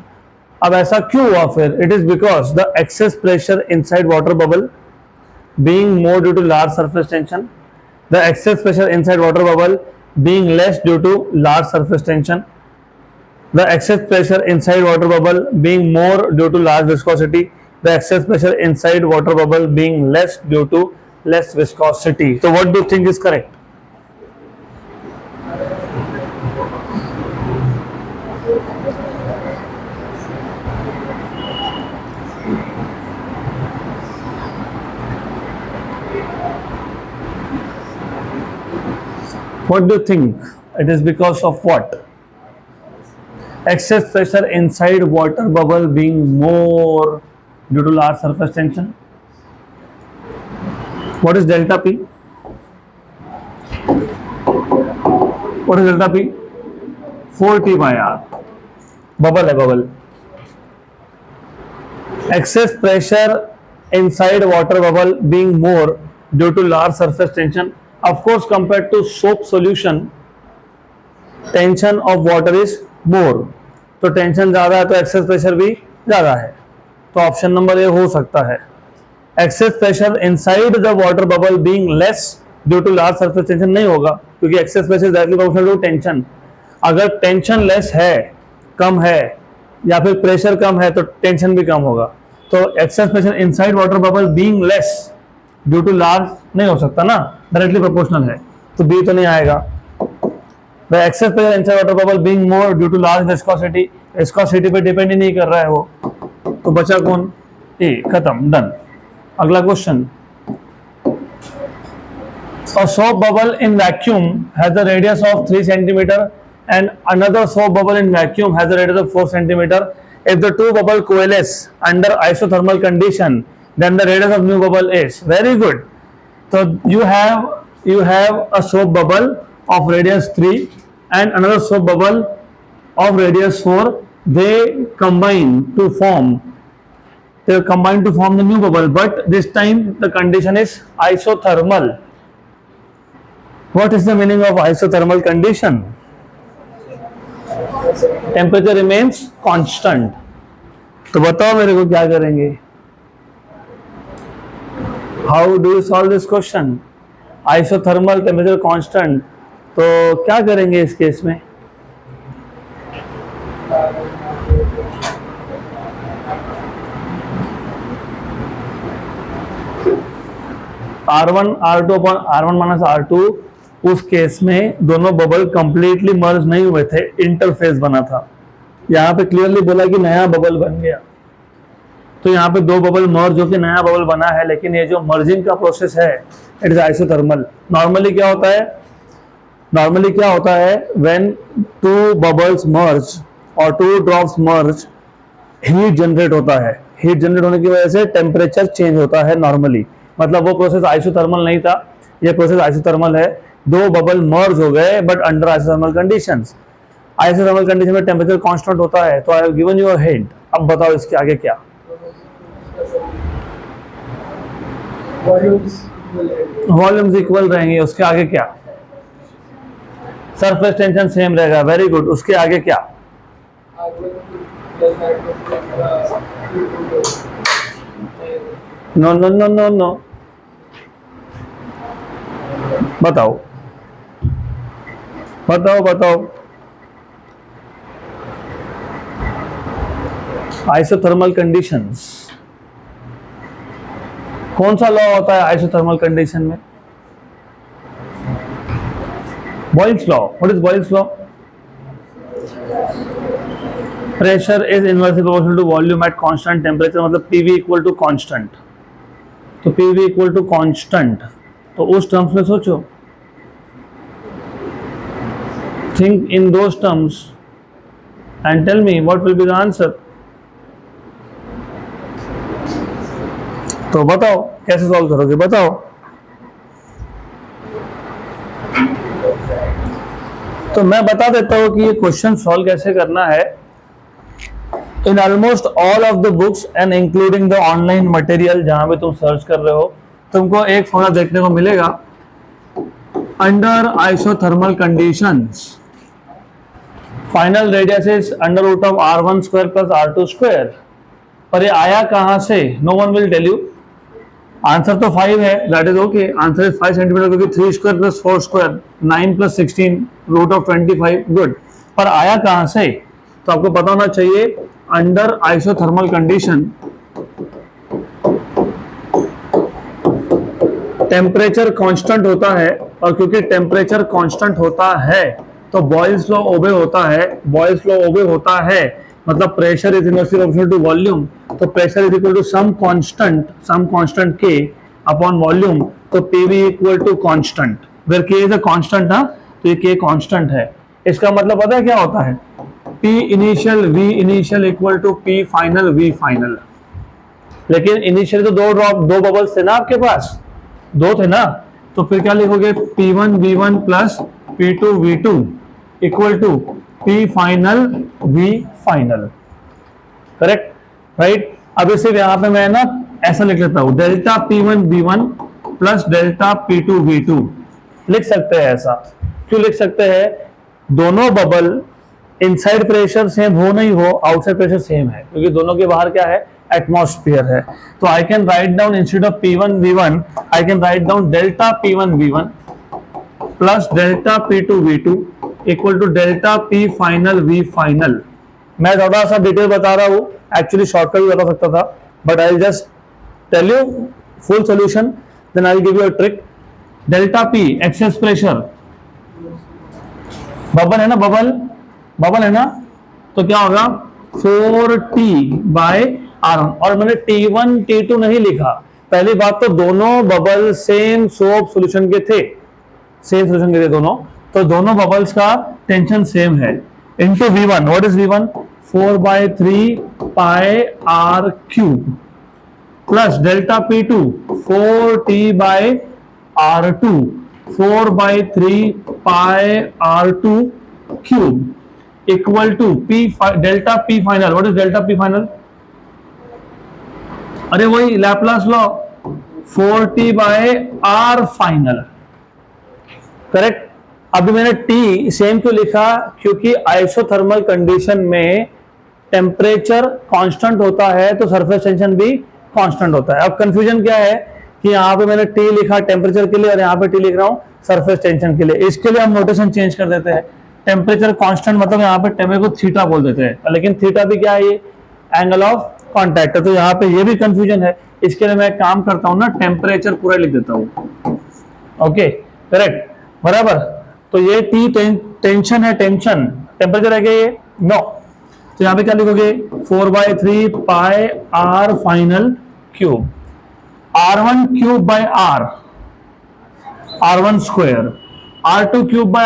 अब ऐसा क्यों हुआ फिर? It is because the excess pressure inside water bubble being more due to large surface tension, the excess pressure inside water bubble being less due to large surface tension, the excess pressure inside water bubble being more due to large viscosity, the excess pressure inside water bubble being less due to less viscosity. So what do you think is correct? What do you think? It is because of what? excess pressure inside water bubble being more due to large surface tension. What is delta P? What is delta P? 4T by R. Bubble है bubble. Excess pressure inside water bubble being more due to large surface tension. Of course, compared to soap solution, tension of water is more. तो tension ज़्यादा है तो excess pressure भी ज़्यादा है, तो option number A हो सकता है. Excess pressure inside the water bubble being less due to large surface tension नहीं होगा, क्योंकि excess pressure directly proportional to tension. अगर टेंशन लेस है, कम है, या फिर प्रेशर कम है तो टेंशन भी कम होगा. तो excess pressure inside water bubble being less due to large नहीं हो सकता ना, डायरेक्टली प्रोपोर्शनल है, तो बी तो नहीं आएगा. The excess pressure inside water bubble being more due to large viscosity, viscosity पे डिपेंड ही नहीं कर रहा है वो, तो बचा कौन? ए. खत्म, डन. अगला question. A soap bubble in vacuum has a radius of 3 cm and another soap bubble in vacuum has a radius of 4 cm. If the two bubble coalesce under isothermal condition, then the radius of new bubble is. Very good. So you have a soap bubble of radius 3 and another soap bubble of radius 4. They combine to form the new bubble, but this time the condition is isothermal. What is the meaning of isothermal condition? Temperature remains constant. तो बताओ मेरे को क्या करेंगे? How do you solve this question? Isothermal, temperature constant, तो क्या करेंगे इस केस में? R1 R2 upon R1 minus R2, उस केस में दोनों बबल कंप्लीटली मर्ज नहीं हुए थे, इंटरफेस बना था. यहाँ पे क्लियरली बोला कि नया बबल बन गया, तो यहाँ पे दो बबल मर्ज होकर नया बबल बना है, लेकिन ये जो मर्जिंग का प्रोसेस है इट इज आइसोथर्मल. नॉर्मली क्या होता है व्हेन टू बबल्स मर्ज और टू ड्रॉप्स मर्ज, हीट जनरेट होता है. हीट जनरेट होने की वजह से टेम्परेचर चेंज होता है नॉर्मली. मतलब वो प्रोसेस आइसोथर्मल नहीं था, ये प्रोसेस आइसोथर्मल है. दो बबल मर्ज हो गए but under isothermal conditions. Isothermal condition में टेम्परेचर कांस्टेंट होता है. तो आई have given you a hint. अब बताओ इसके आगे क्या? वॉल्यूम्स इक्वल रहेंगे. उसके आगे क्या? सरफेस टेंशन सेम रहेगा. Very good. उसके आगे क्या? No no no no no, बताओ बताओ बताओ. आइसोथर्मल कंडीशंस, कौन सा लॉ होता है आइसोथर्मल कंडीशन में? Boyle's law. What is Boyle's law? Pressure is inversely proportional to volume at constant temperature. मतलब पीवी इक्वल टू कांस्टेंट. तो पीवी इक्वल टू कांस्टेंट, तो उस टर्म्स में सोचो. Think in those terms and tell me what will be the answer. तो बताओ कैसे solve करोगे, बताओ. तो मैं बता देता हूं कि ये क्वेश्चन सॉल्व कैसे करना है. In almost all of the books and including the online material जहां पे तुम सर्च कर रहे हो, तुमको एक फॉर्मूला देखने को मिलेगा. Under isothermal conditions final radius is under root of R1 square plus R2 square. पर ये आया कहां से? No one will tell you. Answer तो 5 है, that is okay. Answer is 5 centimetre, क्योंकि 3 square plus 4 square 9 plus 16 root of 25. Good. पर आया कहां से? तो आपको पता होना चाहिए under isothermal condition temperature constant होता है, और क्योंकि टेम्परेचर कांस्टेंट होता है तो बॉयल्स लॉ ओबे होता है. बॉयल्स लॉ ओबे होता है मतलब pressure is inversely proportional to volume. तो pressure is equal to some constant K upon volume. तो PV equal to constant, where K is a constant ना, तो ये के कांस्टेंट है. इसका मतलब पता है क्या होता है? P initial V initial equal to P final V final. लेकिन इनिशियल तो दो बबल्स थे ना आपके पास, दो थे ना, तो फिर क्या लिखोगे P1 V1 plus P2 V2 equal to P final V final. Correct right. अब इसे यहां पे मैं ना ऐसा लिख लेता हूं, delta P1 V1 plus delta P2 V2 लिख सकते हैं। ऐसा क्यों लिख सकते हैं? दोनों बबल इनसाइड प्रेशर सेम हो नहीं हो, आउटसाइड प्रेशर सेम है, क्योंकि दोनों के बाहर क्या है, एटमॉस्फेयर है। तो I can write down instead of P1 V1 I can write down delta P1 V1 plus delta P2 V2 equal to delta P final V final. मैं थोड़ा सा डिटेल बता रहा हूं, एक्चुअली शॉर्टकट भी बता सकता था, but I just tell you full solution, then I give you a trick. Delta P excess pressure, bubble है ना, बबल है ना, तो क्या होगा 4T बाय R1। और मैंने T1 T2 नहीं लिखा, पहली बात तो दोनों बबल सेम सोप सॉल्यूशन के थे, सेम सॉल्यूशन के थे दोनों, तो दोनों बबल्स का टेंशन सेम है। Into V1, what is V1? 4/3 pi R cube plus delta P2 4T by R2 4/3 pi R2 cube equal to delta P final. What is delta P final? अरे वही Laplace law, 4T by R final. Correct. अभी मैंने T सेम क्यों लिखा? क्योंकि isothermal condition में temperature constant होता है तो सरफेस टेंशन भी कांस्टेंट होता है। अब कंफ्यूजन क्या है कि यहाँ पे मैंने T लिखा टेम्परेचर के लिए और यहाँ पे T लिख रहा हूँ सरफेस टेंशन के लिए। इसके लिए हम नोटेशन चेंज कर देते हैं, टेम्परेचर कांस्टेंट मतलब यहाँ पे टेम्परेचर को थीटा बोल देते हैं, लेकिन थीटा भी क्या है, ये एंगल ऑफ कॉन्टैक्ट है, तो यहाँ पे ये भी कंफ्यूजन है। इसके लिए मैं काम करता हूँ ना, टेम्परेचर पूरा लिख देता हूँ। ओके करेक्ट, बराबर। तो ये T टेंशन है, टेंशन टेम्परेचर है क्या ये? नो। तो यहाँ पे क्या लिखोगे 4/3 pi R final cube, R1 cube by R1 square, R2 cube by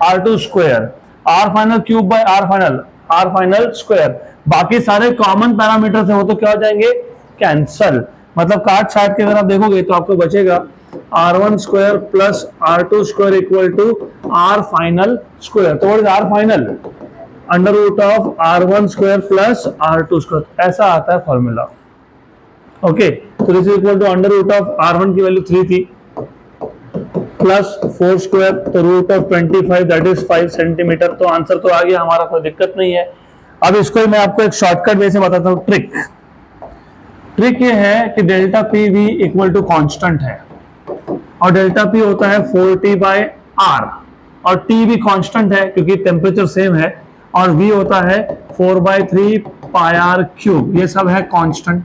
R2 square, R final cube by R final square. बाकी सारे कॉमन पैरामीटर है वो तो क्या हो जाएंगे, कैंसल। मतलब काट छाट के अगर आप देखोगे तो आपको बचेगा R1 square plus R2 square equal to R final square. तो what is R final? Under root of R1 square plus R2 square, ऐसा आता है फॉर्मूला। ओके, तो this is equal to under root of R1 की value 3 थी plus 4 square, तो root of 25 that is 5 centimetre. तो answer तो आ गया हमारा, कोई दिक्कत नहीं है। अब इसको मैं आपको एक शॉर्टकट वे से बताता हूँ, ट्रिक ये है कि delta P V equal to constant है और डेल्टा पी होता है 4T बाय R और T भी कांस्टेंट है क्योंकि टेम्परेचर सेम है, और V होता है 4/3 पाई R क्यूब। ये सब है कांस्टेंट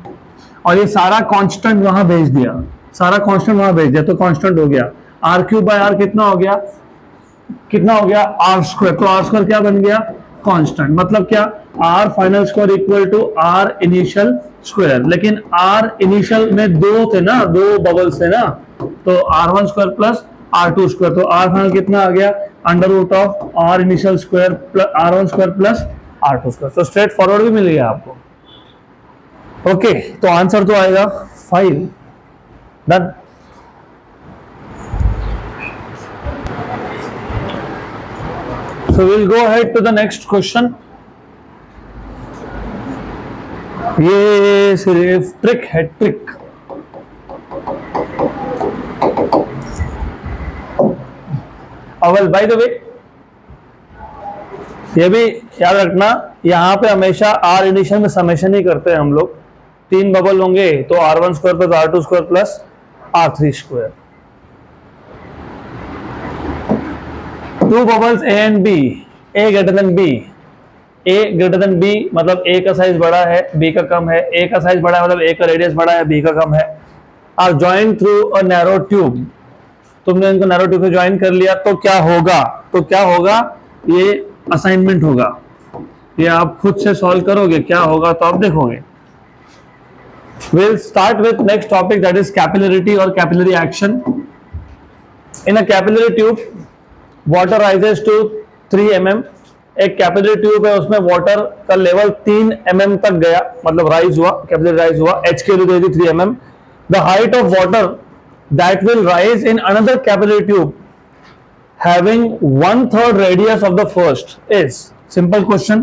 और ये सारा कांस्टेंट वहां भेज दिया, सारा कांस्टेंट वहां भेज दिया, तो कांस्टेंट हो गया। R क्यूब बाय R कितना हो गया, R स्क्वायर। तो R स्क्वायर क्या बन गया, कांस्टेंट। मतलब क्या, R final square equal to R initial square. लेकिन R इनिशियल में दो थे ना, दो बबल्स थे ना, तो R1 square plus R2 square. तो R फाइनल कितना आ गया, under root of R initial square plus R1 square plus R2 square. तो स्ट्रेट फॉरवर्ड भी मिल गया आपको। ओके, तो आंसर तो आएगा 5। Done. So we'll go ahead to the next question. ये सिर्फ ट्रिक है, trick. Aval by the way ये भी याद रखना, यहाँ पे हमेशा R इनिशियल में समेशन ही करते हैं हम लोग। 3 बबल होंगे तो R1 square plus R2 square plus R3 square. 2 bubbles A and B, A greater than B, A greater than B मतलब A का साइज बड़ा है B का कम है, A का साइज बड़ा है मतलब A का रेडियस बड़ा है B का कम है। Are join through a narrow tube, तुमने इनको नैरो ट्यूब से ज्वाइन कर लिया तो क्या होगा, ये असाइनमेंट होगा, ये आप खुद से सॉल्व करोगे, क्या होगा तो आप देखोगे। We'll start with next topic, that is capillarity or capillary action. In a capillary tube, water rises to 3 mm एक कैपिलरी ट्यूब है, उसमें वाटर का लेवल 3 mm तक गया, मतलब राइज हुआ, कैपिलरी राइज हुआ, एच की value they the 3 mm. The height of water that will rise in another capillary tube having 1/3 radius of the first is. Simple question.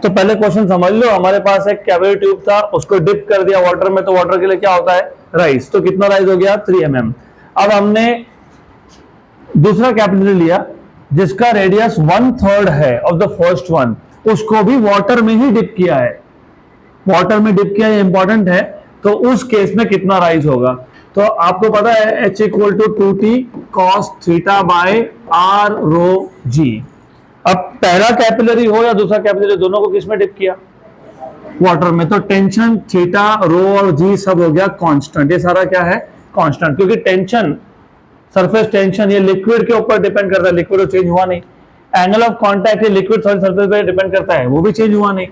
तो पहले क्वेश्चन समझ लो. हमारे पास एक कैपिलरी ट्यूब था, उसको डिप कर दिया वाटर में, तो वाटर के लिए क्या होता है? राइज. तो कितना राइज हो गया? 3 mm. अब हमने दूसरा कैपिलरी लिया जिसका रेडियस 1/3 है ऑफ द फर्स्ट वन, उसको भी वाटर में ही डिप किया है. वाटर में डिप किया, ये इंपॉर्टेंट है. तो उस केस में कितना राइज होगा? तो आपको पता है H equal to 2t cos theta by r rho g. अब पहला कैपिलरी हो या दूसरा कैपिलरी, दोनों को किसमें डिप किया? वाटर में. तो टेंशन थीटा, रो और g सब हो गया कांस्टेंट. ये सारा क्या है? कांस्टेंट. क्योंकि टेंशन, सरफेस टेंशन, ये लिक्विड के ऊपर डिपेंड करता है, लिक्विड तो चेंज हुआ नहीं. एंगल ऑफ कांटेक्ट ये लिक्विड सॉलिड सरफेस पे डिपेंड करता है, वो भी चेंज हुआ नहीं.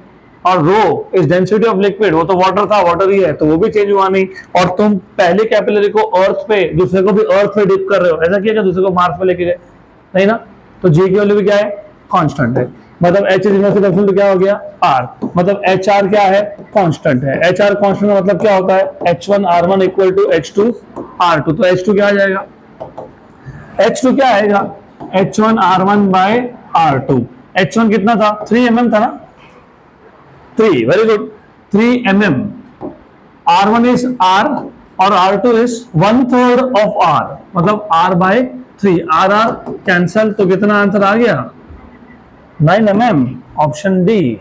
और रो इज डेंसिटी ऑफ लिक्विड, वो तो वाटर था, वाटर ही है, तो वो भी चेंज हुआ नहीं. और तुम पहले कैपिलरी को अर्थ पे, दूसरे को भी अर्थ पे डिप कर रहे हो, ऐसा किया क्या? दूसरे को मार्स पे लेके गए, नहीं ना. तो जी की वैल्यू भी क्या है? कांस्टेंट है. मतलब H इज इनवर्स टू क्या हो गया? R. मतलब HR क्या है? कांस्टेंट है. HR कांस्टेंट का मतलब क्या होता है? H1R1 equal to H2R2. तो H2 क्या आ जाएगा? H2 क्या आएगा? H1R1 bye R2. H1 कितना था? 3 mm था ना? 3. Very good. 3 mm. R1 is R और R2 इज 1/3 ऑफ R, मतलब R बाय 3. R कैंसल, तो कितना आंसर आ गया? 9 mm. Option D.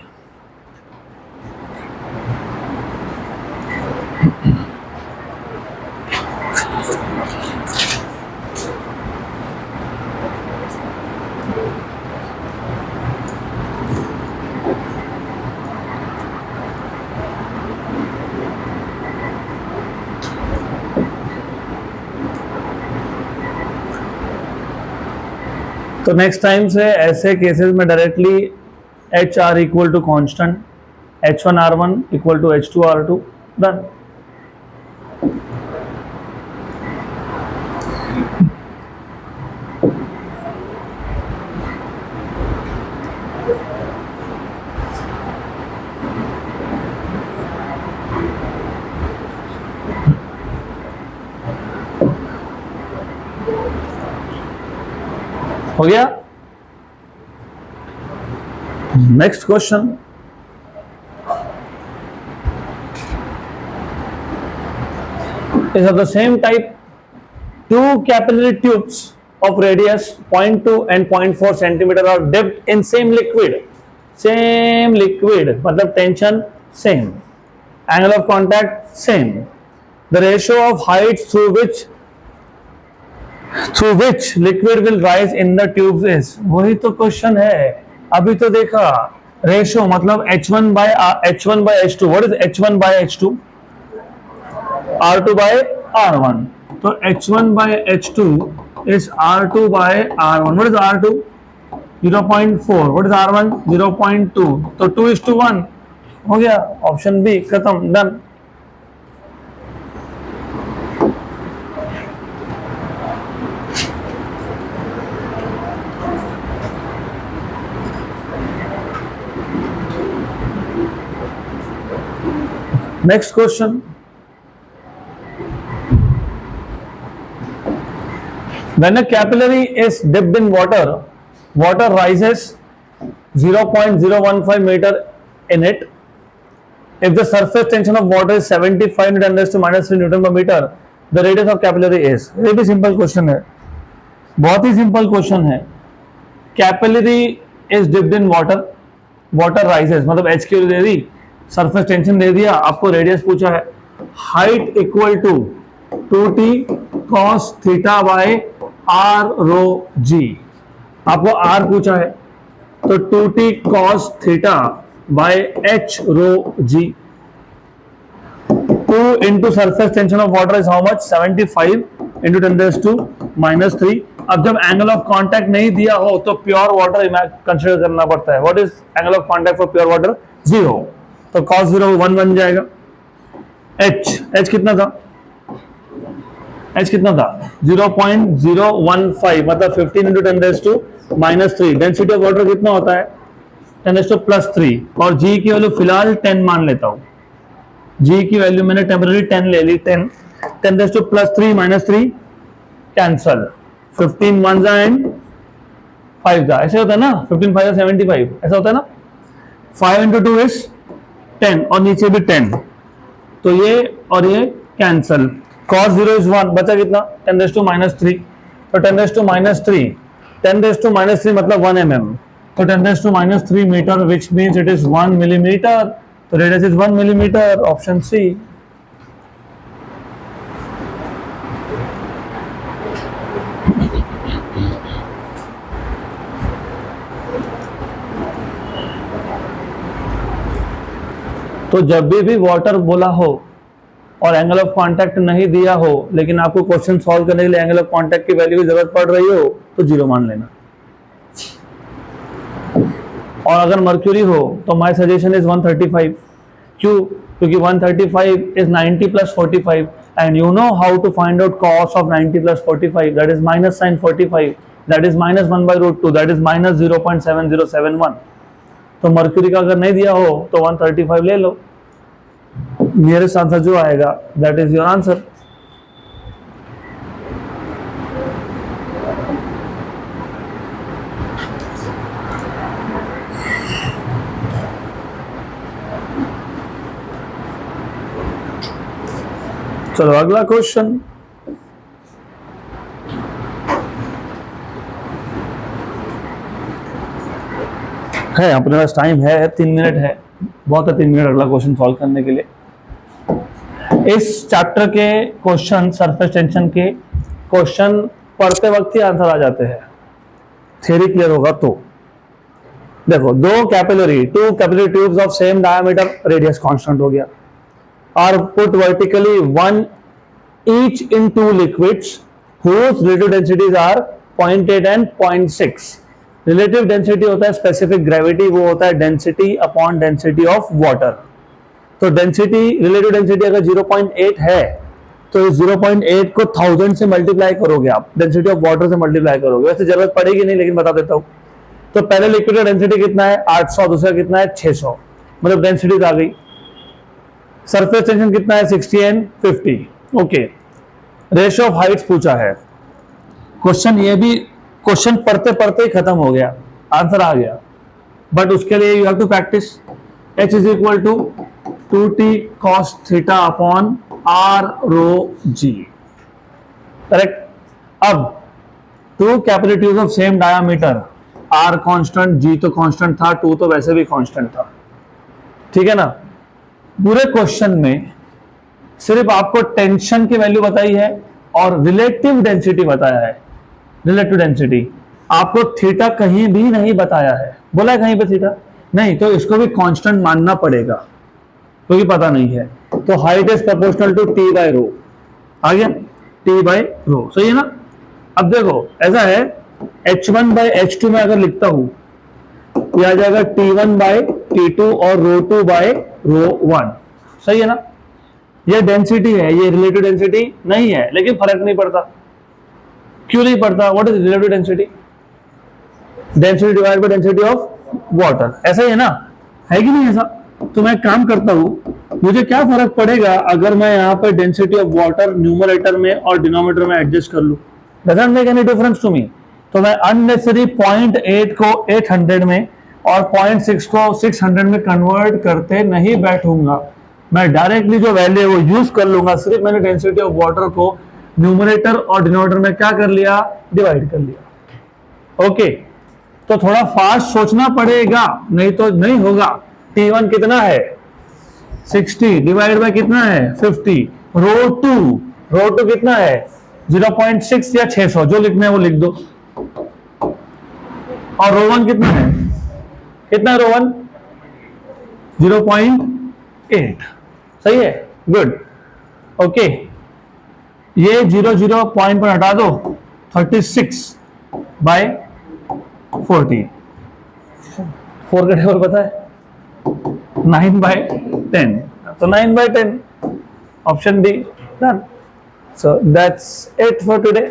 तो नेक्स्ट टाइम से ऐसे केसेस में directly H R equal to constant, H1R1 equal to H2R2, done. हो गया. Next question. is of the same type. Two capillary tubes of radius 0.2 and 0.4 centimeter are dipped in same liquid. Same liquid, मतलब tension same, angle of contact same. The ratio of height through which liquid will rise in the tubes is. वही तो question है. अभी तो देखा ratio, मतलब H1 by H2. What is H1 by H2? R2 by R1. तो H1 by H2 is R2 by R1. What is R2? 0.4. What is R1? 0.2. तो 2:1 हो गया. Option B. खत्म. Done. Next question. When a capillary is dipped in water, water rises 0.015 meter in it. If the surface tension of water is 75 Newton raised to -3 Newton per meter, the radius of capillary is. ये भी simple question है, बहुत ही simple question है. Capillary is dipped in water, water rises, मतलब H की दे दी, surface tension दे दिया, आपको radius पूछा है. Height equal to 2t cos theta by r rho g. आपको r पूछा है, तो 2t cos theta by h rho g. 2 into surface tension of water is how much? 75 into 10 raised to -3. अब जब एंगल ऑफ कांटेक्ट नहीं दिया हो तो प्योर वाटर कंसिडर करना पड़ता है. What is angle of contact for pure water? 0. तो cos 0 1 बन जाएगा. H कितना था? H कितना था? 0.015, मतलब 15 into 10 raised to -3. Density of water कितना होता है? 10⁻³ और g की वैल्यू फिलहाल 10 मान लेता हूं। g की वैल्यू मैंने टेम्पररी 10 ले ली। 10⁻³ माइनस 3 कैंसल, 15 1 जा एंड 5 जा, ऐसे होता है ना, 15 5 जा 75, ऐसा होता है ना। 5 into 2 is 10 और नीचे भी 10, तो ये और ये कैंसल। cos 0 is 1, बचा कितना 10⁻³ तो 10⁻³ 10⁻³ मतलब 1 mm, तो 10⁻³ metre which means it is 1 millimetre, तो radius is 1 millimetre, option C. तो जब भी वाटर बोला हो और एंगल ऑफ कांटेक्ट नहीं दिया हो, लेकिन आपको क्वेश्चन सॉल्व करने के लिए एंगल ऑफ कांटेक्ट की वैल्यू की जरूरत पड़ रही हो, तो 0 मान लेना। और अगर मर्क्यूरी हो तो माय सजेशन इज 135। क्यों? क्योंकि 135 is 90 + 45 and you know how to find out cos of 90 + 45, that is minus sin 45, that is -1/√2, that is -0.7071। तो मर्क्यूरी का अगर नहीं दिया हो तो 135 ले लो, नियरेस्ट आंसर जो आएगा दैट इज योर आंसर। चलो अगला क्वेश्चन। है अपने पास टाइम है, 3 मिनट है, बहुत है 3 मिनट अगला क्वेश्चन सॉल्व करने के लिए। इस चैप्टर के क्वेश्चन, सरफेस टेंशन के क्वेश्चन पढ़ते वक्त ही आंसर आ जाते हैं, थ्योरी क्लियर होगा तो। देखो, two capillary tubes of same diameter, radius constant हो गया, are put vertically one each in 2 liquids whose relative densities are 0.8 and 0.6। Relative density होता है स्पेसिफिक ग्रेविटी, वो होता है density upon density of water. तो डेंसिटी, रिलेटिव डेंसिटी अगर 0.8 है तो इस 0.8 को 1000 से मल्टीप्लाई करोगे आप, डेंसिटी ऑफ वाटर से मल्टीप्लाई करोगे। वैसे जरूरत पड़ेगी नहीं, लेकिन बता देता हूं। तो पहले लिक्विड का डेंसिटी कितना है 800, दूसरा कितना है 600, मतलब डेंसिटी आ गई। सरफेस टेंशन कितना है 60 and 50। Okay, ratio of Heights पूछा है। क्वेश्चन ये भी क्वेश्चन पढ़ते पढ़ते ही खत्म हो गया, आंसर आ गया, बट उसके लिए you have to practice. h is equal to 2t cos theta upon r rho g, correct. अब 2 capillary tubes of same diameter, r constant, g तो कांस्टेंट था, 2 तो वैसे भी कांस्टेंट था, ठीक है ना। पूरे क्वेश्चन में सिर्फ आपको टेंशन की वैल्यू बताई है और रिलेटिव डेंसिटी बताया है। रिलेटिव डेंसिटी आपको थीटा कहीं भी नहीं बताया है, बोला है कहीं पे थीटा नहीं, तो इसको भी कांस्टेंट मानना पड़ेगा क्योंकि पता नहीं है। तो height is proportional to t by rho, आ गया t बाय रो, सही है ना। अब देखो ऐसा है, h1 बाय h2 में अगर लिखता हूं यह आ जाएगा t1 बाय t2 और रो2 बाय रो1, सही है ना। ये डेंसिटी है, ये रिलेटिव डेंसिटी नहीं है, लेकिन फर्क नहीं पड़ता। क्यों नहीं पड़ता? What is relative density? Density divide by density of water, ऐसा ही है ना, है कि नहीं ऐसा। तो मैं काम करता हूं, मुझे क्या फर्क पड़ेगा अगर मैं यहाँ पर डेंसिटी ऑफ वाटर न्यूमरेटर में और डिनोमिनेटर में एडजस्ट कर लूं, doesn't make any difference to me. तो मैं अननेसेसरी 0.8 को 800 में और 0.6 को 600 में कन्वर्ट करते नहीं बैठूंगा, मैं डायरेक्टली जो वैल्यू है वो यूज कर लूंगा। सिर्फ मैंने डेंसिटी ऑफ वाटर को न्यूमरेटर और डिनोमिनेटर में क्या कर लिया, डिवाइड कर लिया। ओके, तो थोड़ा फास्ट सोचना पड़ेगा, नहीं तो नहीं होगा। T1 कितना है 60 डिवाइड बाय कितना है 50, रो2 कितना है 0.6 या 600, जो लिखना है वो लिख दो। और रो1 कितना है रो1 0.8, सही है, गुड। ओके, ये 0 पॉइंट पर हटा दो, 36 बाय 40, 4 का टेबल पता है 9/10, तो 9/10, option be done. So that's it for today.